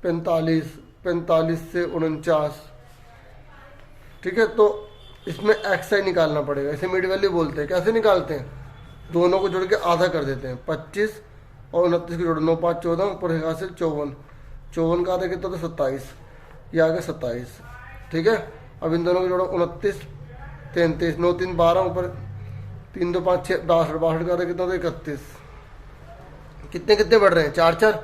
45, 45 से 49। ठीक है, तो इसमें एक्स आई निकालना पड़ेगा, इसे मिड वैल्यू बोलते हैं। कैसे निकालते हैं, दोनों को जोड़ के आधा कर देते हैं। 25 और 29 को जोड़ो, 9 5 14, ऊपर हिसाब से 54, 54 का आधा कितना, तो 27, ये आ गया 27। ठीक है, अब इन दोनों को जोड़ो, 29 33, 9 3 12, ऊपर 3 2 5 6 62, 62 का आधा कितना, तो 31। कितने कितने बढ़ रहे हैं, 4 4,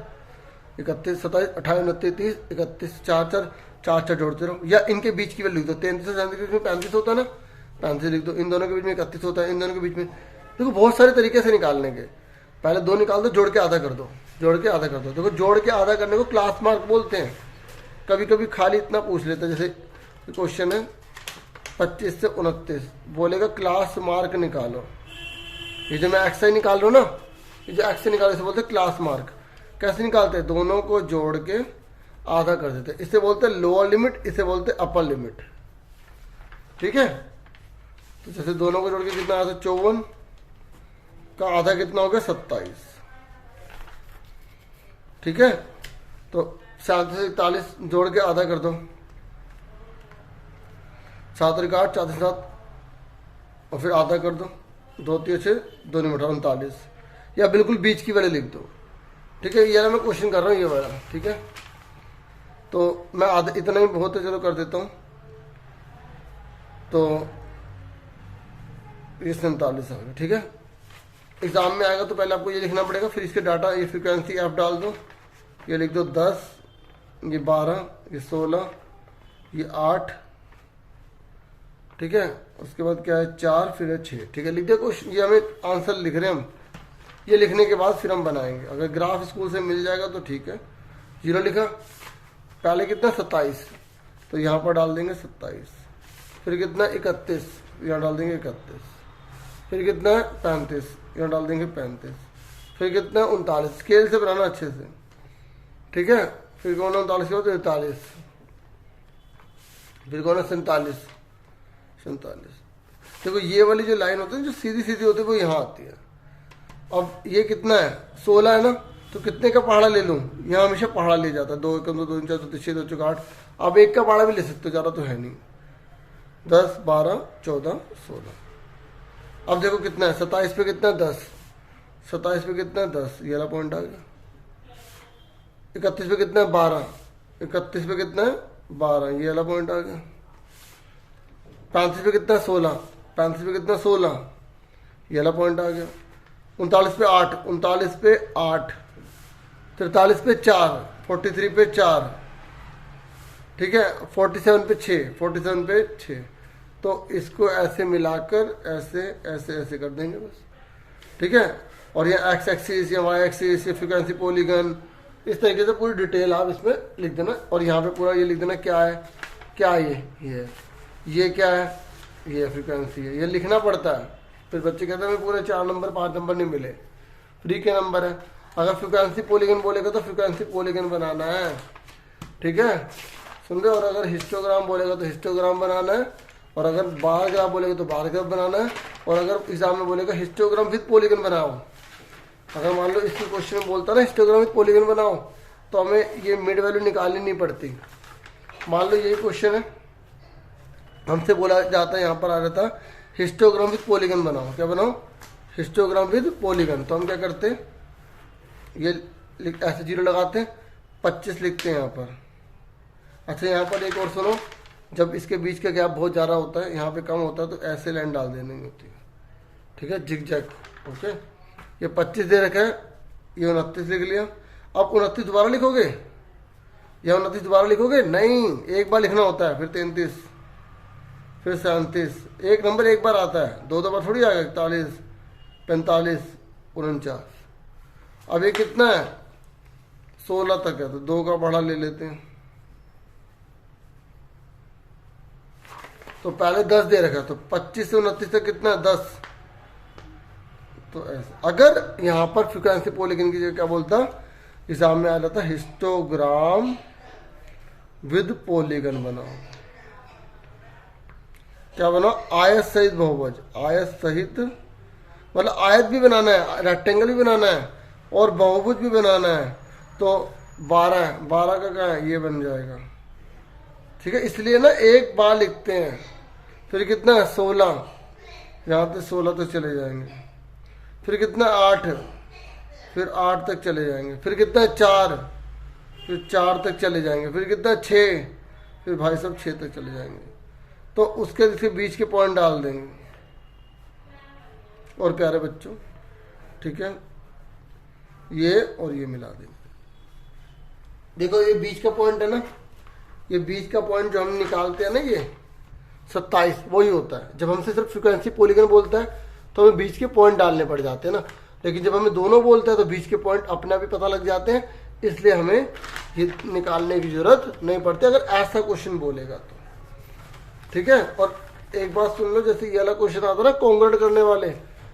31 27 28 29 30, 31 4 4, 4 4 जोड़ते रहो। या इनके बीच की वैल्यू लिख दो, 33 से 37 के बीच में 35 होता है ना, 35 लिख दो। इन दोनों के बीच में 31 होता है, इन दोनों के बीच में। देखो बहुत सारे तरीके से निकालने के, पहले 2 निकाल दो, जोड़ के आधा कर दो, जोड़ के आधा कर दो। देखो जोड़ के आधा करने को क्लास मार्क बोलते हैं। कभी कभी खाली इतना पूछ लेते हैं, जैसे क्वेश्चन है 25 से 29, बोलेगा क्लास मार्क निकालो। ये जो मैं एक्स आई निकाल रहा हूँ ना, ये जो एक्स आई निकालो, इसे बोलते हैं क्लास मार्क। कैसे निकालते हैं, दोनों को जोड़ के आधा कर देते हैं। इसे बोलते हैं लोअर लिमिट, इसे बोलते हैं अपर लिमिट। ठीक है, तो जैसे दोनों को जोड़ के कितना आया था, 54 का आधा कितना हो गया, 27। ठीक है, तो 37 से 41 जोड़ के आधा कर दो, 7 और 8 4 7, और फिर आधा कर दो, 2 3 6 2 9 39, या बिल्कुल बीच की वाले लिख दो। ठीक है, ये ना मैं क्वेश्चन कर रहा हूँ ये वाला। ठीक है, तो मैं आधा इतना ही बहुत है, चलो कर देता हूँ। तो ये 47 आ गया। ठीक है, एग्जाम में आएगा तो पहले आपको ये लिखना पड़ेगा, फिर इसके डाटा, ये फ्रीक्वेंसी एफ डाल दो, ये लिख दो 10, ये 12, ये 16, ये 8, ठीक है, उसके बाद क्या है 4, फिर है 6, ठीक है। लिख दिया कुछ, ये हमें आंसर लिख रहे हैं हम। ये लिखने के बाद फिर हम बनाएंगे, अगर ग्राफ स्कूल से मिल जाएगा तो ठीक है। 0 लिखा, पहले कितना 27, तो यहाँ पर डाल देंगे 27, फिर कितना 31, यहाँ डाल देंगे 31, फिर कितना 35, यहाँ डाल देंगे 35, फिर कितना 39, स्केल से बनाना अच्छे से, ठीक है। फिर कौन 39 के बाद 43, फिर कौन 47, देखो ये वाली जो लाइन होती है जो सीधी सीधी होती है वो यहाँ आती है। अब ये कितना है 16 है ना, तो कितने का पहाड़ा ले लूँ, यहाँ हमेशा पहाड़ा ले जाता है, 2 1 2 2 4 2 6 2 4 8, अब एक का पहाड़ा भी ले सकते हो, ज़्यादा तो है नहीं, 10 12 14 16। अब देखो कितना है 27 पे कितना 10, 27 पे कितना 10, ये वाला पॉइंट आ गया। 31 पे कितना है 12, 31 पे कितना है 12, ये वाला पॉइंट आ गया। 35 पे कितना 16, 35 पे कितना 16, ये वाला पॉइंट आ गया। 39 पे 8, 39 पे 8, 43 पे 4, 43 पे 4, ठीक है, 47 पे 6, 47 पे 6। तो इसको ऐसे मिलाकर ऐसे ऐसे ऐसे कर देंगे बस, ठीक है। और ये एक्स एक्सिस या वाई एक्सिस, ये फ्रीक्वेंसी पॉलीगन, इस तरीके से पूरी डिटेल आप इसमें लिख देना। और यहाँ पे पूरा ये लिख देना क्या है, क्या है ये क्या है, ये फ्रीक्वेंसी है, ये लिखना पड़ता है। फिर बच्चे कहते हैं हमें पूरे 4 नंबर 5 नंबर नहीं मिले, फ्री के नंबर है। अगर फ्रीक्वेंसी पॉलीगन बोलेगा तो फ्रीक्वेंसी पॉलीगन बनाना है, ठीक है, सुन रहे। और अगर हिस्टोग्राम बोलेगा तो हिस्टोग्राम बनाना है, और अगर बार ग्राफ बोलेगा तो बार ग्राफ बनाना है, और अगर एग्जाम में बोलेगा हिस्टोग्राम विद पॉलीगन बनाओ, अगर मान लो इसके क्वेश्चन में बोलता ना हिस्टोग्राम विद पॉलीगन बनाओ, तो हमें ये मिड वैल्यू निकालनी नहीं पड़ती। मान लो यही क्वेश्चन है, हमसे बोला जाता है, यहाँ पर आ जाता हिस्टोग्राम विद पॉलीगन बनाओ, क्या बनाओ, हिस्टोग्राम विद पॉलीगन। तो हम क्या करते हैं, ये ऐसे 0 लगाते हैं, 25 लिखते हैं यहाँ पर। अच्छा यहाँ पर एक और सुनो, जब इसके बीच का गैप बहुत ज़्यादा होता है, यहाँ पे कम होता है, तो ऐसे लाइन डाल देनी होती है, ठीक है, जिग जैग, ओके। ये 25 दे रखा है, ये 29 लिख लिया। अब 29 दोबारा लिखोगे या 29 दोबारा लिखोगे, नहीं, एक बार लिखना होता है, फिर 33, फिर 37, एक नंबर एक बार आता है, 2 बार थोड़ी आएगा, 41 45 49। अब ये कितना है 16 तक है, तो 2 का बढ़ा ले लेते हैं। तो पहले 10 दे रखा, तो 25 से 29 तक कितना है 10। तो ऐसा अगर यहाँ पर फ्रीक्वेंसी पॉलीगन की जगह क्या बोलता, एग्जाम में आ जाता हिस्टोग्राम विद पॉलीगन बनाओ, क्या बनाओ, आयत सहित बहुभुज, आयत सहित मतलब आयत भी बनाना है, रेक्टेंगल भी बनाना है, और बहुभुज भी बनाना है। तो 12 का क्या है, ये बन जाएगा, ठीक है। इसलिए ना एक बार लिखते हैं, फिर कितना है 16, यहाँ से 16 तक चले जाएंगे, फिर कितना 8, फिर 8 तक चले जाएंगे, फिर कितना 4, फिर 4 तक चले जाएंगे, फिर कितना 6, फिर भाई साहब 6 तक चले जाएंगे। तो उसके बीच के पॉइंट डाल देंगे। और प्यारे बच्चों, ठीक है, ये और ये मिला देंगे। देखो ये बीच का पॉइंट है ना, ये बीच का पॉइंट जो हम निकालते हैं ना, ये 27 वही होता है। जब हमसे सिर्फ फ्रीक्वेंसी पॉलीगन बोलता है तो हमें बीच के पॉइंट डालने पड़ जाते हैं ना, लेकिन जब हमें दोनों बोलते हैं तो बीच के पॉइंट अपने आप ही पता लग जाते हैं, इसलिए हमें ये निकालने की जरूरत नहीं पड़ती अगर ऐसा क्वेश्चन बोलेगा तो, ठीक है। और एक बात सुन लो, जैसे ये वाला क्वेश्चन आता है ना कॉन्ग्रेट करने वाले,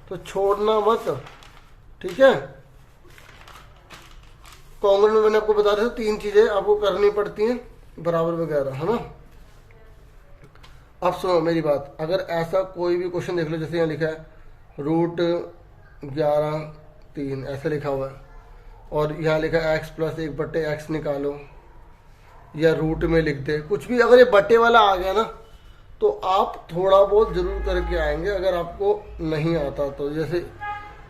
तो छोड़ना मत, ठीक है। कॉन्ग्रेट में मैंने आपको बता दिया 3 चीजें आपको करनी पड़ती हैं, बराबर वगैरह, है ना। अब सुनो मेरी बात, अगर ऐसा कोई भी क्वेश्चन देख लो, जैसे यहाँ लिखा है √11 3 ऐसा लिखा हुआ है, और यहाँ लिखा है x + 1/x निकालो, या रूट में लिख दे कुछ भी, अगर ये बटे वाला आ गया ना तो आप थोड़ा बहुत जरूर करके आएंगे अगर आपको नहीं आता तो। जैसे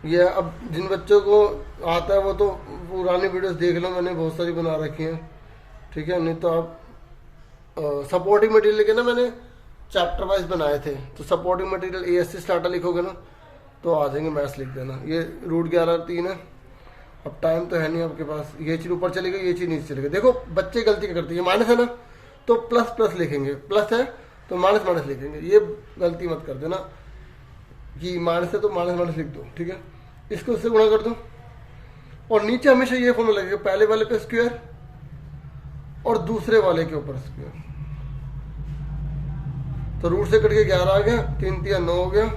ये अब जिन बच्चों को आता है वो तो पुरानी वीडियोस देख लो, मैंने बहुत सारी बना रखी हैं, ठीक है। नहीं तो आप सपोर्टिंग मटेरियल के ना मैंने चैप्टर वाइज बनाए थे, तो सपोर्टिंग मटेरियल ASC स्टार्टर लिखोगे ना तो आ जाएंगे, मैथ्स लिख देना। ये √11 3 है। अब टाइम तो है नहीं आपके पास, ये चीज़ ऊपर चलेगा, ये चीज़ नीचे चलेगा। देखो बच्चे गलती क्या करते हैं, ये माइनस है ना, तो प्लस प्लस लिखेंगे, प्लस है तो माइनस माइनस लिखेंगे। ये गलती मत कर देना कि माइनस है तो माइनस माइनस लिख दो, ठीक है। इसको इससे गुणा कर दो और नीचे हमेशा ये फॉर्मूला लगेगा, पहले वाले पे स्क्वायर और दूसरे वाले के ऊपर स्क्वायर। तो रूट से कट के 11 आ गया, 3 3 9 हो गया,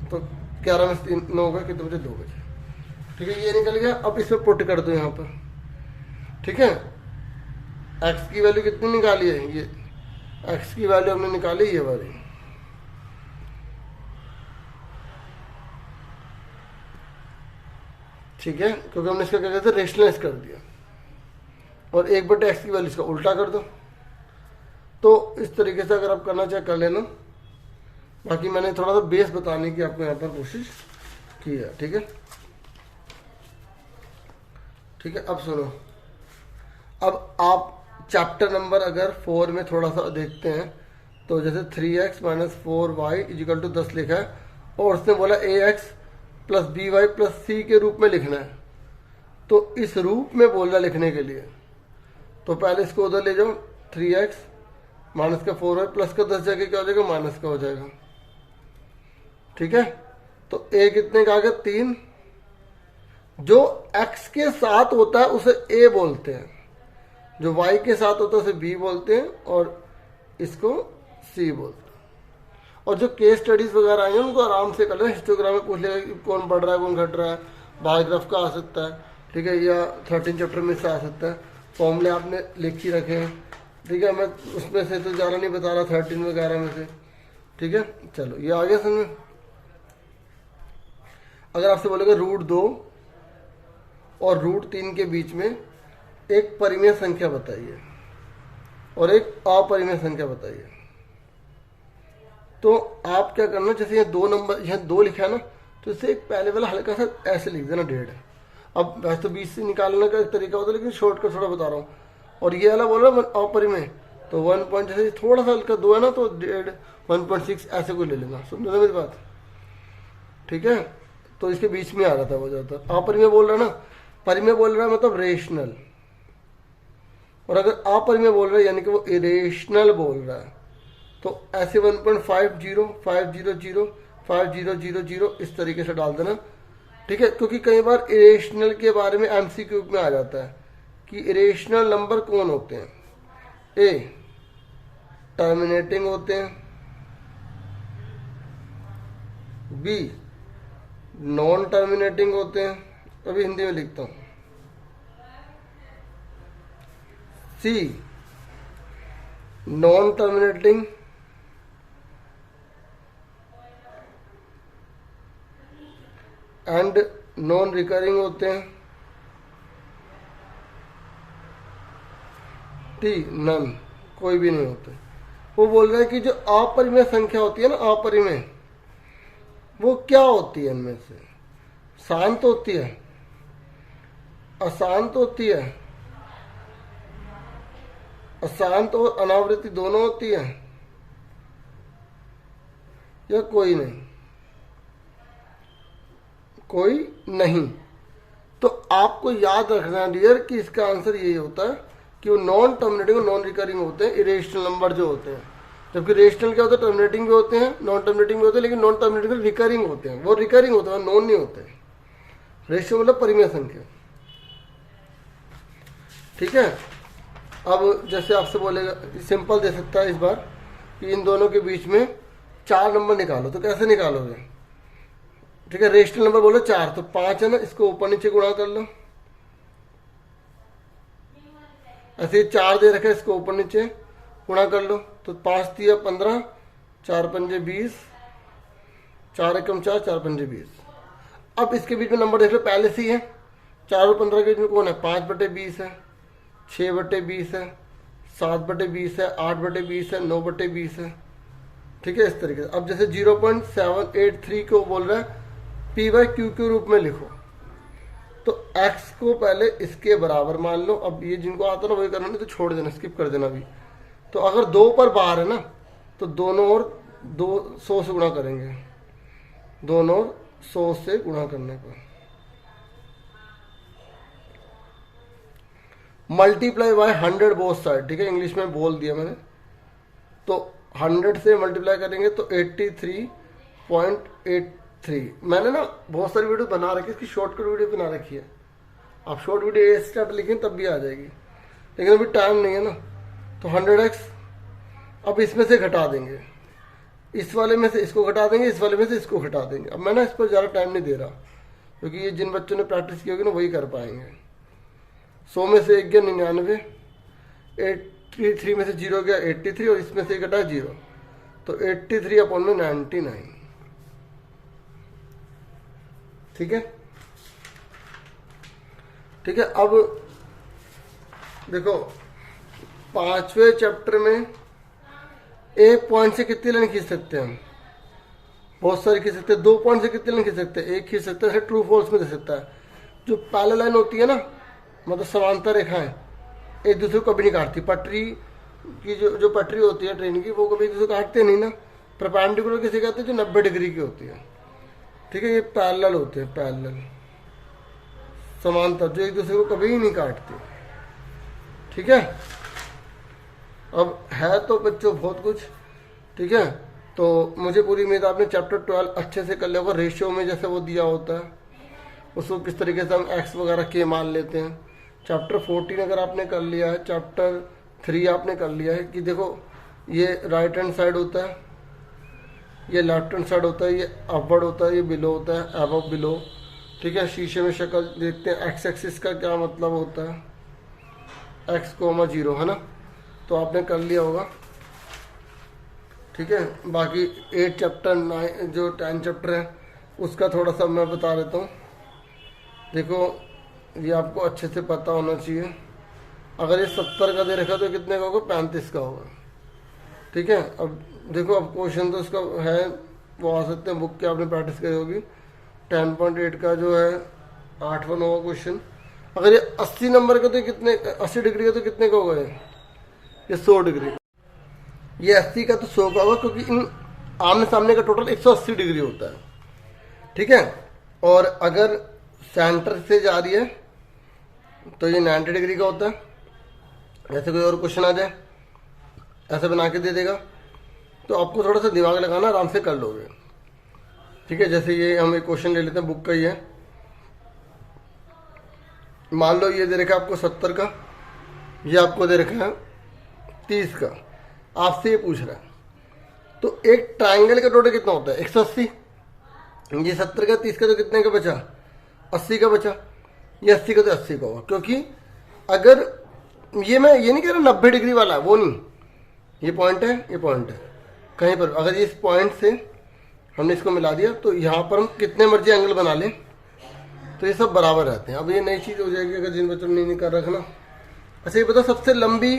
तो 11 में 3 9 हो गया, कितने बजे? 2 बजे, ठीक है। ये निकल गया। अब इसमें पुट कर दो यहाँ पर, ठीक है। एक्स की वैल्यू कितनी निकाली है? ये एक्स की वैल्यू हमने निकाली ये वाली, ठीक है, क्योंकि हमने इसका क्या कहते हैं, रेशनलाइज कर दिया। और 1/x की वैल्यू इसका उल्टा कर दो। तो इस तरीके से अगर आप करना चाहे कर लेना, बाकी मैंने थोड़ा सा बेस बताने की आपको यहाँ पर कोशिश की है, ठीक है। ठीक है, अब सुनो, अब आप चैप्टर नंबर अगर 4 में थोड़ा सा देखते हैं तो जैसे 3x - 4y = 10 लिखा है और उसने बोला ax + by + c के रूप में लिखना है। तो इस रूप में बोल रहा लिखने के लिए, तो पहले इसको उधर ले जाओ, 3x - 4y प्लस का 10 जगह क्या हो जाएगा, माइनस का हो जाएगा, ठीक है। तो a कितने का आ गया, 3। जो x के साथ होता है उसे a बोलते हैं, जो y के साथ होता है उसे b बोलते हैं और इसको c बोलते हैं। और जो केस स्टडीज वगैरह आई हैं उनको आराम से कर लें, हिस्टोग्राम में पूछ लेगा कि कौन बढ़ रहा है कौन घट रहा है, बायोग्राफ का आ सकता है, ठीक है, या 13 चैप्टर में से आ सकता है। फॉर्मूले आपने लिख ही रखे हैं, ठीक है। मैं उसमें से तो ज़्यादा नहीं बता रहा, 13 वगैरह में से, ठीक है। चलो ये आ गया समझ में। अगर आपसे बोलेगा √2 और √3 के बीच में एक परिमेय संख्या बताइए और एक अपरिमेय संख्या बताइए, तो आप क्या करना, जैसे ये 2 नंबर, यहाँ 2 लिखा है ना, तो इसे एक पहले वाला हल्का सा ऐसे लिख देना 1.5। अब वैसे तो 20 से निकालने का एक तरीका होता है, लेकिन शॉर्टकट थोड़ा बता रहा हूँ। और ये वाला बोल रहा है अपरिमेय, तो 1 पॉइंट, जैसे थोड़ा सा हल्का 2 है ना, तो 1.5 1.6 ऐसे कोई ले लेना। सुन रहे मेरी बात, ठीक है। तो इसके बीच में आ रहा था वो ज़्यादातर। अपरिमेय बोल रहा है ना, परिमेय बोल रहा है मतलब रेशनल, और अगर अपरिमेय बोल रहा है यानी कि वो इरेशनल बोल रहा है, तो ऐसे 1.50 500 5000 इस तरीके से डाल देना, ठीक है। क्योंकि कई बार इरेशनल के बारे में MCQ में आ जाता है कि इरेशनल नंबर कौन होते हैं, ए टर्मिनेटिंग होते हैं, बी नॉन टर्मिनेटिंग होते हैं, अभी हिंदी में लिखता हूं, C non terminating and non recurring होते हैं, टी नन, कोई भी नहीं होते। वो बोल रहे हैं कि जो अपरिमेय संख्या होती है ना, अपरिमेय, वो क्या होती है इनमें से, शांत होती है, अशांत होती है, अशांत और अनावृत्ति दोनों होती है, या कोई नहीं, कोई नहीं। तो आपको याद रखना है डियर कि इसका आंसर यही होता है कि वो नॉन टर्मिनेटिंग और नॉन रिकरिंग होते हैं, इरेशनल नंबर जो होते हैं। जबकि रेशनल क्या होता है, टर्मिनेटिंग भी होते हैं, नॉन टर्मिनेटिंग भी होते हैं, लेकिन नॉन टर्मिनेटिंग रिकरिंग होते हैं, वो रिकरिंग होते हैं, नॉन नहीं होते। रेशियो मतलब परिमेय संख्या, ठीक है। अब जैसे आपसे बोलेगा, सिंपल दे सकता है इस बार कि इन दोनों के बीच में 4 नंबर निकालो, तो कैसे निकालोगे, ठीक है। रेशनल नंबर बोलो 4, तो 5 है ना, इसको ऊपर नीचे गुणा कर लो। ऐसे 4 दे रखे, इसको ऊपर नीचे गुणा कर लो, तो 5 तिया 15, 4 पंजे 20, 4 एकम 4, 4 पंजे 20। अब इसके बीच में नंबर देख लो, पहले से ही है, 4 और 15 के बीच में कौन है, 5/20 है, 6/20 है, 7/20 है, 8/20 है, 9/20 है, ठीक है, इस तरीके से। अब जैसे 0.783 को बोल रहा है P/Q के रूप में लिखो, तो x को पहले इसके बराबर मान लो। अब ये जिनको आता ना वही करना, नहीं तो छोड़ देना, स्किप कर देना भी। तो अगर 2 पर बाहर है ना, तो दोनों ओर 200 से गुणा करेंगे, दोनों ओर 100 से गुणा करने पर, मल्टीप्लाई बाय 100 बोथ साइड, ठीक है, इंग्लिश में बोल दिया मैंने। तो 100 से मल्टीप्लाई करेंगे तो 83.83। मैंने ना बहुत सारी वीडियो बना रखी है, इसकी शॉर्टकट वीडियो बना रखी है, आप शॉर्ट वीडियो ए स्टेप लिखें तब भी आ जाएगी, लेकिन अभी टाइम नहीं है ना। तो 100x अब इसमें से घटा देंगे, इस वाले में से इसको घटा देंगे, इस वाले में से इसको घटा देंगे। अब मैं ना इस पर ज़्यादा टाइम नहीं दे रहा, क्योंकि ये जिन बच्चों ने प्रैक्टिस की होगी ना वही कर पाएंगे। 100 में से 1 गया 99, 83 में से 0 गया 83 और इसमें से घटा 0, तो 83 अपॉन में 99, ठीक है। ठीक है, अब देखो 5वें चैप्टर में एक पॉइंट से कितनी लाइन खींच सकते हैं हम? बहुत सारे खींच सकते हैं। 2 पॉइंट से कितनी लाइन खींच सकते हैं? एक खींच सकते हैं, ट्रू फॉल्स में दे सकता है। जो पैरेलल लाइन होती है ना, मतलब समांतर रेखाएं एक दूसरे को कभी नहीं काटती। पटरी की जो पटरी होती है ट्रेन की, वो कभी एक दूसरे को काटते नहीं ना। परपेंडिकुलर किसे कहते हैं? जो 90 डिग्री की होती है, ठीक है। ये पैरेलल होते हैं, पैरेलल समांतर, जो एक दूसरे को कभी ही नहीं काटते, ठीक है। अब है तो बच्चों बहुत कुछ, ठीक है। तो मुझे पूरी उम्मीद आपने चैप्टर 12 अच्छे से कर लिया होगा। रेशियो में जैसे वो दिया होता है उसको किस तरीके से हम एक्स वगैरह के मान लेते हैं। चैप्टर 14 अगर आपने कर लिया है, चैप्टर 3 आपने कर लिया है कि देखो ये राइट हैंड साइड होता है, ये लेफ्ट हैंड साइड होता है, ये अपवर्ड होता है, ये बिलो होता है, अबव बिलो, ठीक है। शीशे में शक्ल देखते हैं, एक्स एक्सिस का क्या मतलब होता है, x, 0, है ना। तो आपने कर लिया होगा, ठीक है। बाकी 8 चैप्टर 9 जो 10 चैप्टर है उसका थोड़ा सा मैं बता देता हूँ। देखो ये आपको अच्छे से पता होना चाहिए। अगर ये 70 का दे रखा तो कितने का होगा? 35 का होगा, ठीक है। अब देखो, अब क्वेश्चन तो इसका है, वो आ सकते हैं, बुक की आपने प्रैक्टिस करी होगी। 10.8 का जो है 8वां होगा क्वेश्चन। अगर ये 80 नंबर का तो कितने, 80 डिग्री का तो कितने का होगा? ये 100 डिग्री का। ये 80 का तो 100 का होगा, क्योंकि इन आमने सामने का टोटल 180 डिग्री होता है, ठीक है। और अगर सेंटर से जा रही है तो ये 90 डिग्री का होता है। ऐसे कोई और क्वेश्चन आ जाए ऐसे बना के दे देगा तो आपको थोड़ा सा दिमाग लगाना, आराम से कर लोगे, ठीक है। जैसे ये हम एक क्वेश्चन ले लेते हैं, बुक का ही है। मान लो ये दे रखा है आपको 70 का, ये आपको दे रखा है 30 का, आपसे ये पूछ रहा है। तो एक ट्राइंगल का टोटल कितना होता है? 180। ये 70 का, 30 का, तो कितने का बचा? 80 का बचा। ये 80 का तो 80 का होगा, क्योंकि अगर ये, मैं ये नहीं कह रहा 90 डिग्री वाला है, वो नहीं, ये पॉइंट है, ये पॉइंट है, कहीं पर अगर इस पॉइंट से हमने इसको मिला दिया तो यहाँ पर हम कितने मर्जी एंगल बना लें तो ये सब बराबर रहते हैं। अब ये नई चीज़ हो जाएगी अगर जिन बच्चों ने नहीं कर रखना। अच्छा, ये बताओ सबसे लंबी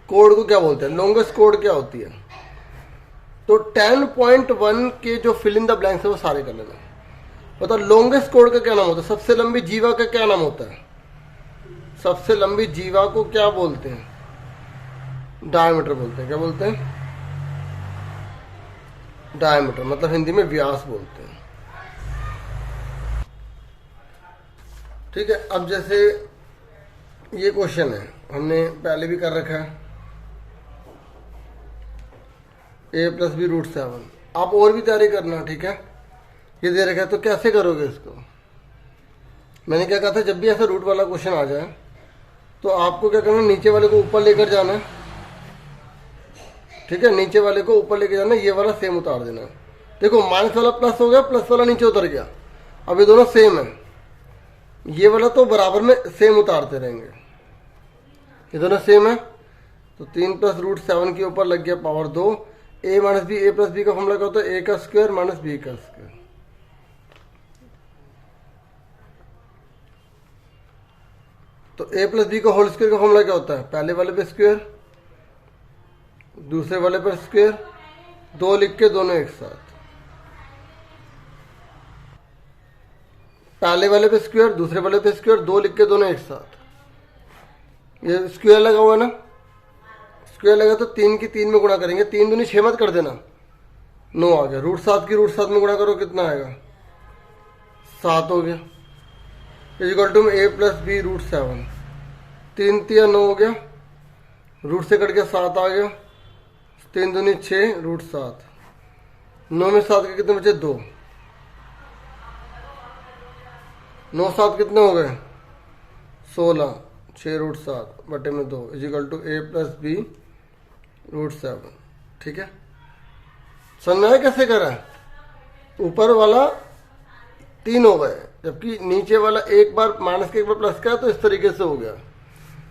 कोड को क्या बोलते हैं? लॉन्गेस्ट कोड क्या होती है? तो 10.1 के जो फिल इन द ब्लैंक्स है वो सारे कर लेना। बताओ लॉन्गेस्ट कोड का क्या नाम होता है? सबसे लंबी जीवा का क्या नाम होता है? सबसे लंबी जीवा को क्या बोलते हैं? डायमीटर बोलते हैं। क्या बोलते हैं? डायमीटर, मतलब हिंदी में व्यास बोलते हैं, ठीक है। अब जैसे ये क्वेश्चन है, हमने पहले भी कर रखा है, a + b √7। आप और भी तैयारी करना, ठीक है। ये दे रखा है तो कैसे करोगे इसको? मैंने क्या कहा था, जब भी ऐसा रूट वाला क्वेश्चन आ जाए तो आपको क्या करना, नीचे वाले को ऊपर लेकर जाना है, ठीक है। नीचे वाले को ऊपर लेकर जाना, ये वाला सेम उतार देना। देखो माइनस वाला प्लस हो गया, प्लस वाला नीचे उतर गया, अब ये दोनों सेम है, ये वाला तो बराबर में सेम उतारते रहेंगे, ये दोनों सेम है। तो 3 + √7 के ऊपर लग गया power 2। a - b, a + b का फॉर्मूला क्या होता है? a का स्क्वायर - b का स्क्वायर। तो a + b का होल स्क्वायर का फॉर्मूला क्या होता है? पहले वाले पे स्क्वायर, दूसरे वाले पर स्क्वायर, 2 लिख के दोनों एक साथ। पहले वाले पे स्क्वायर, दूसरे वाले पे स्क्वायर, 2 लिख के दोनों एक साथ। ये स्क्वायर लगा हुआ है ना, स्क्वायर लगा तो 3 की 3 में गुणा करेंगे, 3 दूनी 6 मत कर देना, 9 आ गया। √7 की √7 में गुणा करो, कितना आएगा? 7 हो गया। Equal to a + b √7। 3 तिया 9 हो गया, रूट से कट गया 7 आ गया, 3 दूनी 6 रूट 7, 9 में 7 के कितने बचे 2, 9 7 कितने हो गए 16, 6 रूट 7 बटे में 2 equal to a plus B root 7। ठीक है, समझ में आया कैसे करा है? ऊपर वाला 3 हो गए, जबकि नीचे वाला एक बार माइनस के एक बार प्लस का है, तो इस तरीके से हो गया।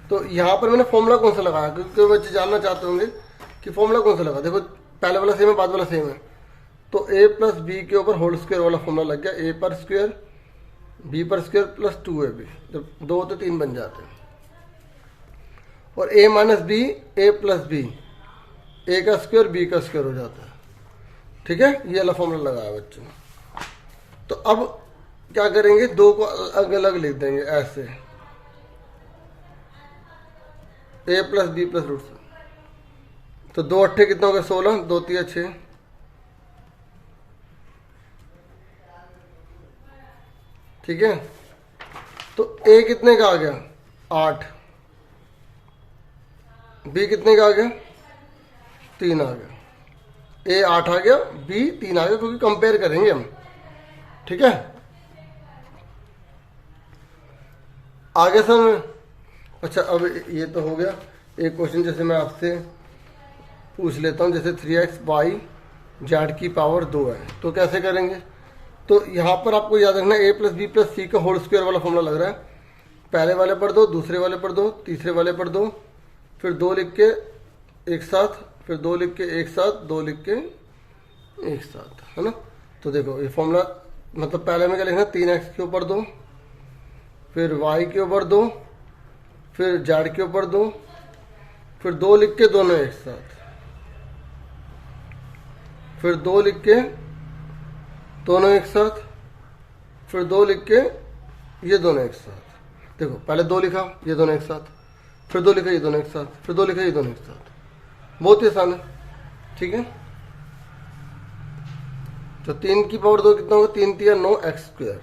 तो यहाँ पर मैंने फॉर्मूला कौन सा लगाया, क्योंकि बच्चे जानना चाहते होंगे कि फॉर्मूला कौन सा लगा। देखो पहले वाला सेम है, बाद वाला सेम है, तो a प्लस बी के ऊपर होल स्क्वायर वाला फॉर्मूला लग गया, a पर स्क्वायर b पर स्क्वायर प्लस 2ab, जब 2 तो 3 बन जाते हैं, और a minus B a plus B, a का स्क्वायर b का स्क्वायर हो जाता है। ठीक है, ये वाला फॉर्मूला लगाया बच्चों ने। तो अब क्या करेंगे, 2 को अलग अलग लिख देंगे ऐसे, a plus B plus root 7। तो 2 अट्ठे कितना हो गया 16, 2 तिया 6, ठीक है। तो a कितने का आ गया 8, b कितने का आ गया 3 आ गया, a 8 आ गया, b 3 आ गया, क्योंकि कंपेयर करेंगे हम। ठीक है, आगे समझ। अच्छा, अब ये तो हो गया। एक क्वेश्चन जैसे मैं आपसे पूछ लेता हूँ, जैसे 3x y जेड की पावर 2 है, तो कैसे करेंगे। तो यहाँ पर आपको याद रखना a प्लस बी प्लस सी का होल स्क्वायर वाला फॉर्मूला लग रहा है। पहले वाले पर 2, दूसरे वाले पर 2, तीसरे वाले पर 2, फिर 2 लिख के एक साथ, फिर 2 लिख के एक साथ, 2 लिख के एक साथ, है ना। तो देखो ये फॉर्मूला, मतलब पहले में क्या लिखना, 3x के ऊपर 2, फिर y के ऊपर 2, फिर z के ऊपर 2, फिर 2 लिख के दोनों एक साथ, फिर 2 लिख के दोनों एक साथ, फिर 2 लिख के ये दोनों एक साथ। देखो पहले 2 लिखा, ये दोनों एक साथ, फिर 2 लिखा, ये दोनों एक साथ, फिर 2 लिखा, ये दोनों एक साथ। बहुत ही आसान है। ठीक है, तो 3 की पावर 2 कितना होगा, 3 तिया 9 एक्स स्क्वायर,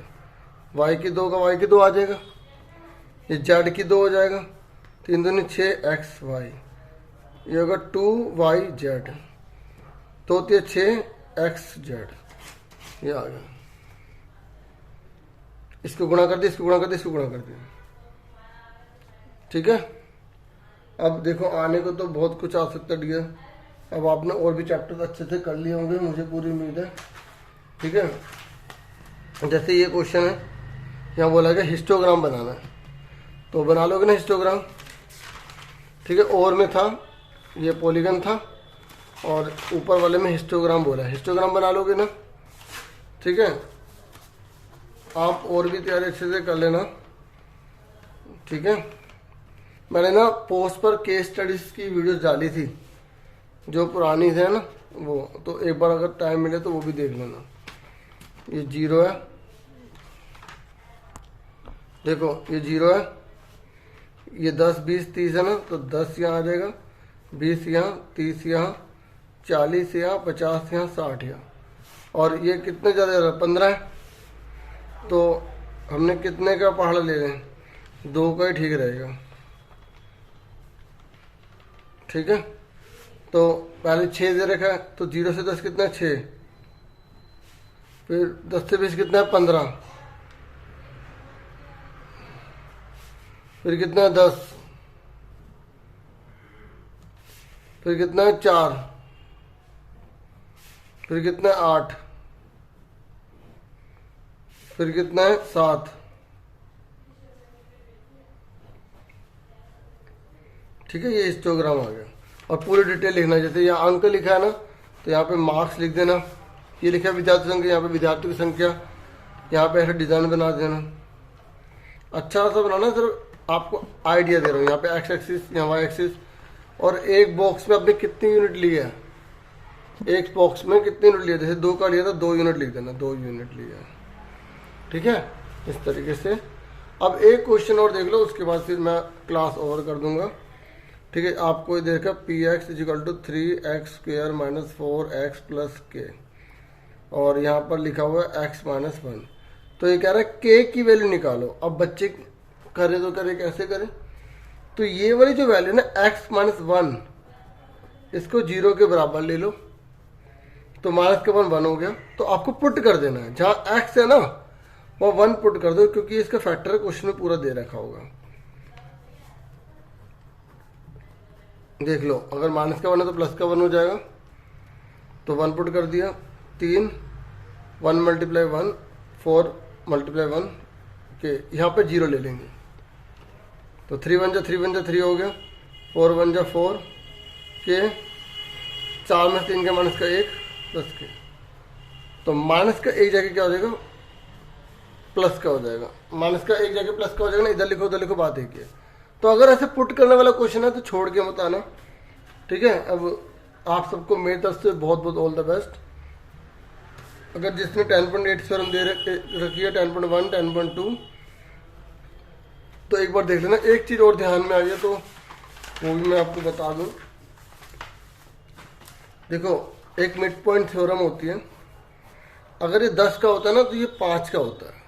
वाई की 2 का वाई की 2 आ जाएगा, ये जेड की 2 हो जाएगा, 3 दूनी 6 एक्स वाई, ये होगा 2 वाई जेड, 2 तिया 6 एक्स जेड, ये आ गया। इसको गुणा कर दिया, इसको गुणा कर दिया, इसको गुणा कर दिया। ठीक है, अब देखो आने को तो बहुत कुछ आ सकता है डियर। अब आपने और भी चैप्टर अच्छे से कर लिए होंगे, मुझे पूरी उम्मीद है। ठीक है, जैसे ये क्वेश्चन है, यहाँ बोला गया हिस्टोग्राम बनाना है, तो बना लोगे ना हिस्टोग्राम। ठीक है, और में था ये पॉलीगन था, और ऊपर वाले में हिस्टोग्राम बोला है, हिस्टोग्राम बना लोगे ना। ठीक है, आप और भी तैयारी अच्छे से कर लेना। ठीक है, मैंने ना पोस्ट पर केस स्टडीज की वीडियोस डाली थी, जो पुरानी है ना वो, तो एक बार अगर टाइम मिले तो वो भी देख लेना। ये 0 है, देखो ये 0 है, ये 10 20 30 है ना, तो 10 यहाँ आ जाएगा, 20 यहाँ, 30 यहाँ, 40 यहाँ, 50 यहाँ, 60 यहाँ, और ये कितने ज़्यादा 15 है, तो हमने कितने का पहाड़ा ले लें, 2 का ही ठीक रहेगा। ठीक है, तो पहले 6 दे रखा है, तो 0 से 10 कितना है 6, फिर 10 से 20 कितना है 15, फिर कितना है 10, फिर कितना है 4, फिर कितना है 8, फिर कितना है 7। ठीक है, ये हिस्टोग्राम आ गया। और पूरी डिटेल लिखना है, जैसे यहाँ अंक लिखा है ना, तो यहाँ पे मार्क्स लिख देना, ये लिखा है विद्यार्थी संख्या, यहाँ पे विद्यार्थियों की संख्या, यहाँ पे ऐसा डिजाइन बना देना। अच्छा सा बनाना, सिर्फ आपको आइडिया दे रहा हूँ। यहाँ पे एक्स एक्सिस, यहाँ वाई एक्सिस, और एक बॉक्स में आपने कितनी यूनिट ली है, एक बॉक्स में कितनी यूनिट लिया, जैसे 2 का लिया था 2 यूनिट लिख देना, 2 यूनिट लिया है। ठीक है, इस तरीके से। अब एक क्वेश्चन और देख लो, उसके बाद फिर मैं क्लास ओवर कर दूंगा। ठीक है, आपको देखा P X equal to 3x square minus 4x plus K, और यहाँ पर लिखा हुआ है x माइनस 1। तो ये कह रहा है k की वैल्यू निकालो। अब बच्चे करे तो करे, कैसे करें, तो ये वाली जो वैल्यू ना x माइनस 1, इसको 0 के बराबर ले लो, तो माइनस का 1 हो गया। तो आपको पुट कर देना है, जहाँ x है ना वो 1 पुट कर दो, क्योंकि इसका फैक्टर क्वेश्चन में पूरा दे रखा होगा। देख लो, अगर माइनस का 1 है तो प्लस का 1 हो जाएगा, तो 1 पुट कर दिया। 3 1 मल्टीप्लाई 1 4 मल्टीप्लाई 1 के यहाँ पे 0 ले लेंगे, तो 3 1 जा 3 हो गया, 4 1 जा 4 के, 4 में 3 के माइनस का 1 प्लस के, तो माइनस का 1 जाके क्या हो जाएगा, प्लस का हो जाएगा। माइनस का 1 जाके प्लस का हो जाएगा ना, इधर लिखो उधर लिखो, बात एक ही है। तो अगर ऐसे पुट करने वाला क्वेश्चन है तो छोड़ के मत आना, ठीक है। अब आप सबको मेरी तरफ से बहुत बहुत ऑल द बेस्ट। अगर जिसने 10.8 थ्योरम दे रखी है, 10.1 10.2, तो एक बार देख लेना। एक चीज और ध्यान में आ गया तो वो भी मैं आपको बता दूं। देखो, एक मिड पॉइंट थ्योरम होती है, अगर ये 10 का होता है ना तो ये 5 का होता है,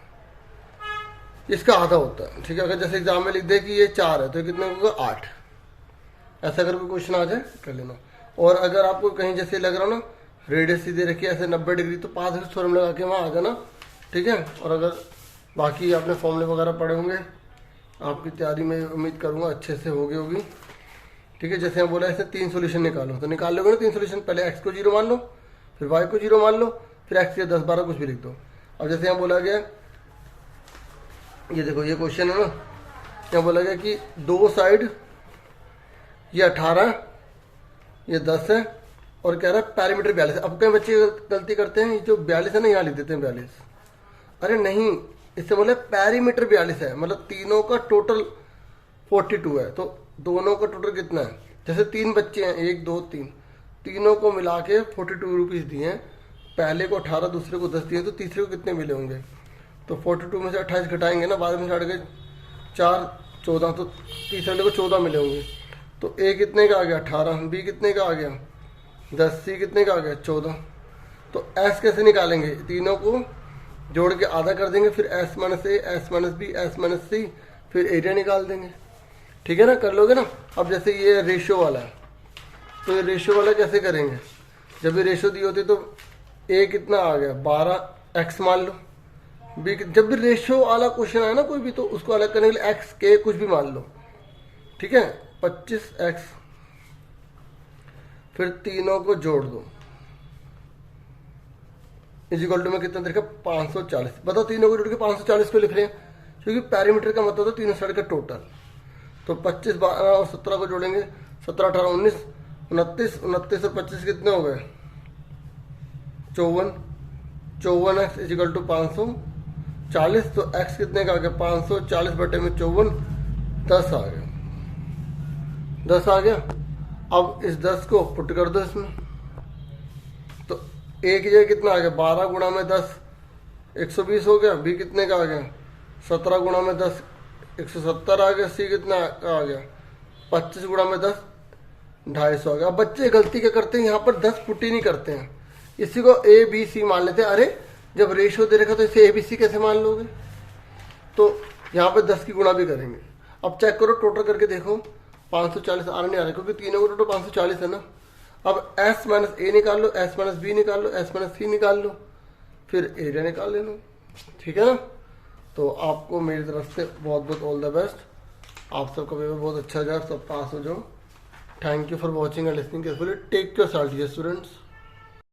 इसका आधा होता है, ठीक है। अगर जैसे एग्जाम में लिख दे कि ये 4 है तो कितना होगा, 8। ऐसा अगर कोई क्वेश्चन आ जाए कर लेना। और अगर आपको कहीं जैसे लग रहा ना रेडियस सीधे रखिए ऐसे 90 डिग्री, तो 5 थ्योरम लगा के वहाँ आ जाना, ठीक है। और अगर बाकी आपने फॉर्मूले वगैरह पढ़े होंगे, आपकी तैयारी में उम्मीद करूँगा अच्छे से हो गई होगी, ठीक है। जैसे हम बोला ऐसे 3 सोल्यूशन निकालो, तो निकाल लोगे ना 3 सोल्यूशन। पहले x को 0 मान लो, फिर y को 0 मान लो, फिर x के 10 12 कुछ भी लिख दो। अब जैसे यहाँ बोला गया, ये देखो ये क्वेश्चन है ना, यहाँ बोला गया कि 2 साइड, ये 18 ये 10 है, और कह रहा है पैरामीटर 42 है। अब कई बच्चे गलती करते हैं, जो 42 है ना यहाँ लिख देते हैं 42। अरे नहीं, इससे बोले पैरीमीटर 42 है, मतलब तीनों का टोटल 42 है। तो दोनों का टोटल कितना है, जैसे 3 बच्चे हैं, 1 2 3, तीनों को मिला के 42 रुपीज़ दिए हैं। पहले को 18, दूसरे को 10 दिए, तो तीसरे को कितने मिले होंगे, तो 42 में से 28 घटाएंगे ना, बाद में हट गए 4 14, तो तीसरे को 14 मिले होंगे। तो ए कितने का आ गया, 18, बी कितने का आ गया 10, सी कितने का आ गया 14। तो एस कैसे निकालेंगे, तीनों को जोड़ के आधा कर देंगे, फिर S minus A, S minus B, S minus C, फिर एरिया निकाल देंगे, ठीक है ना। कर लोगे ना। अब जैसे ये रेशियो वाला है, तो ये रेशियो वाला कैसे करेंगे, जब ये रेशियो दी होती तो ए कितना आ गया 12 एक्स मान लो, बी जब भी रेशियो वाला क्वेश्चन आए ना कोई भी, तो उसको अलग करने के लिए एक्स के कुछ भी मान लो, ठीक है, 25 एक्स, फिर तीनों को जोड़ दो, इजिकल टू में कितना देखा 540। बताओ तीनों को जोड़ के 540 को लिख रहे हैं, क्योंकि पैरामीटर का मतलब होता है तीनों साइड का टोटल। तो 25 12 और 17 को जोड़ेंगे, 17 18 19 29, 29 और 25 कितने हो गए 54, 54 एक्स इजिकल टू 540। तो एक्स कितने का आ गया 540 बटे में 54, 10 आ गया, 10 आ गया। अब इस 10 को पुट कर दो इसमें, तो ए की जगह कितना आ गया 12 गुणा में 10 120 हो गया, बी कितने का आ गया 17 गुणा में 10 170 आ गया, सी कितना का आ गया 25 गुणा में 10 250 आ गया। अब बच्चे गलती क्या करते हैं, यहाँ पर 10 पुट ही नहीं करते हैं, इसी को ए बी सी मान लेते हैं। अरे जब रेशियो दे रखा तो इसे ए बी सी कैसे मान लोगे, तो यहाँ पर 10 की गुणा भी करेंगे। अब चेक करो टोटल करके देखो 540 आ नहीं आ रहा, क्योंकि तीनों को टोटल 540 है ना। अब एस माइनस ए निकाल लो, एस माइनस बी निकाल लो, एस माइनस सी निकाल लो, फिर एरिया निकाल लेना, ठीक है ना। तो आपको मेरी तरफ से बहुत बहुत ऑल द बेस्ट। आप सबका पेपर बहुत अच्छा जाए, सब पास हो जाओ। Thank you for watching and listening carefully. Take your self dear students.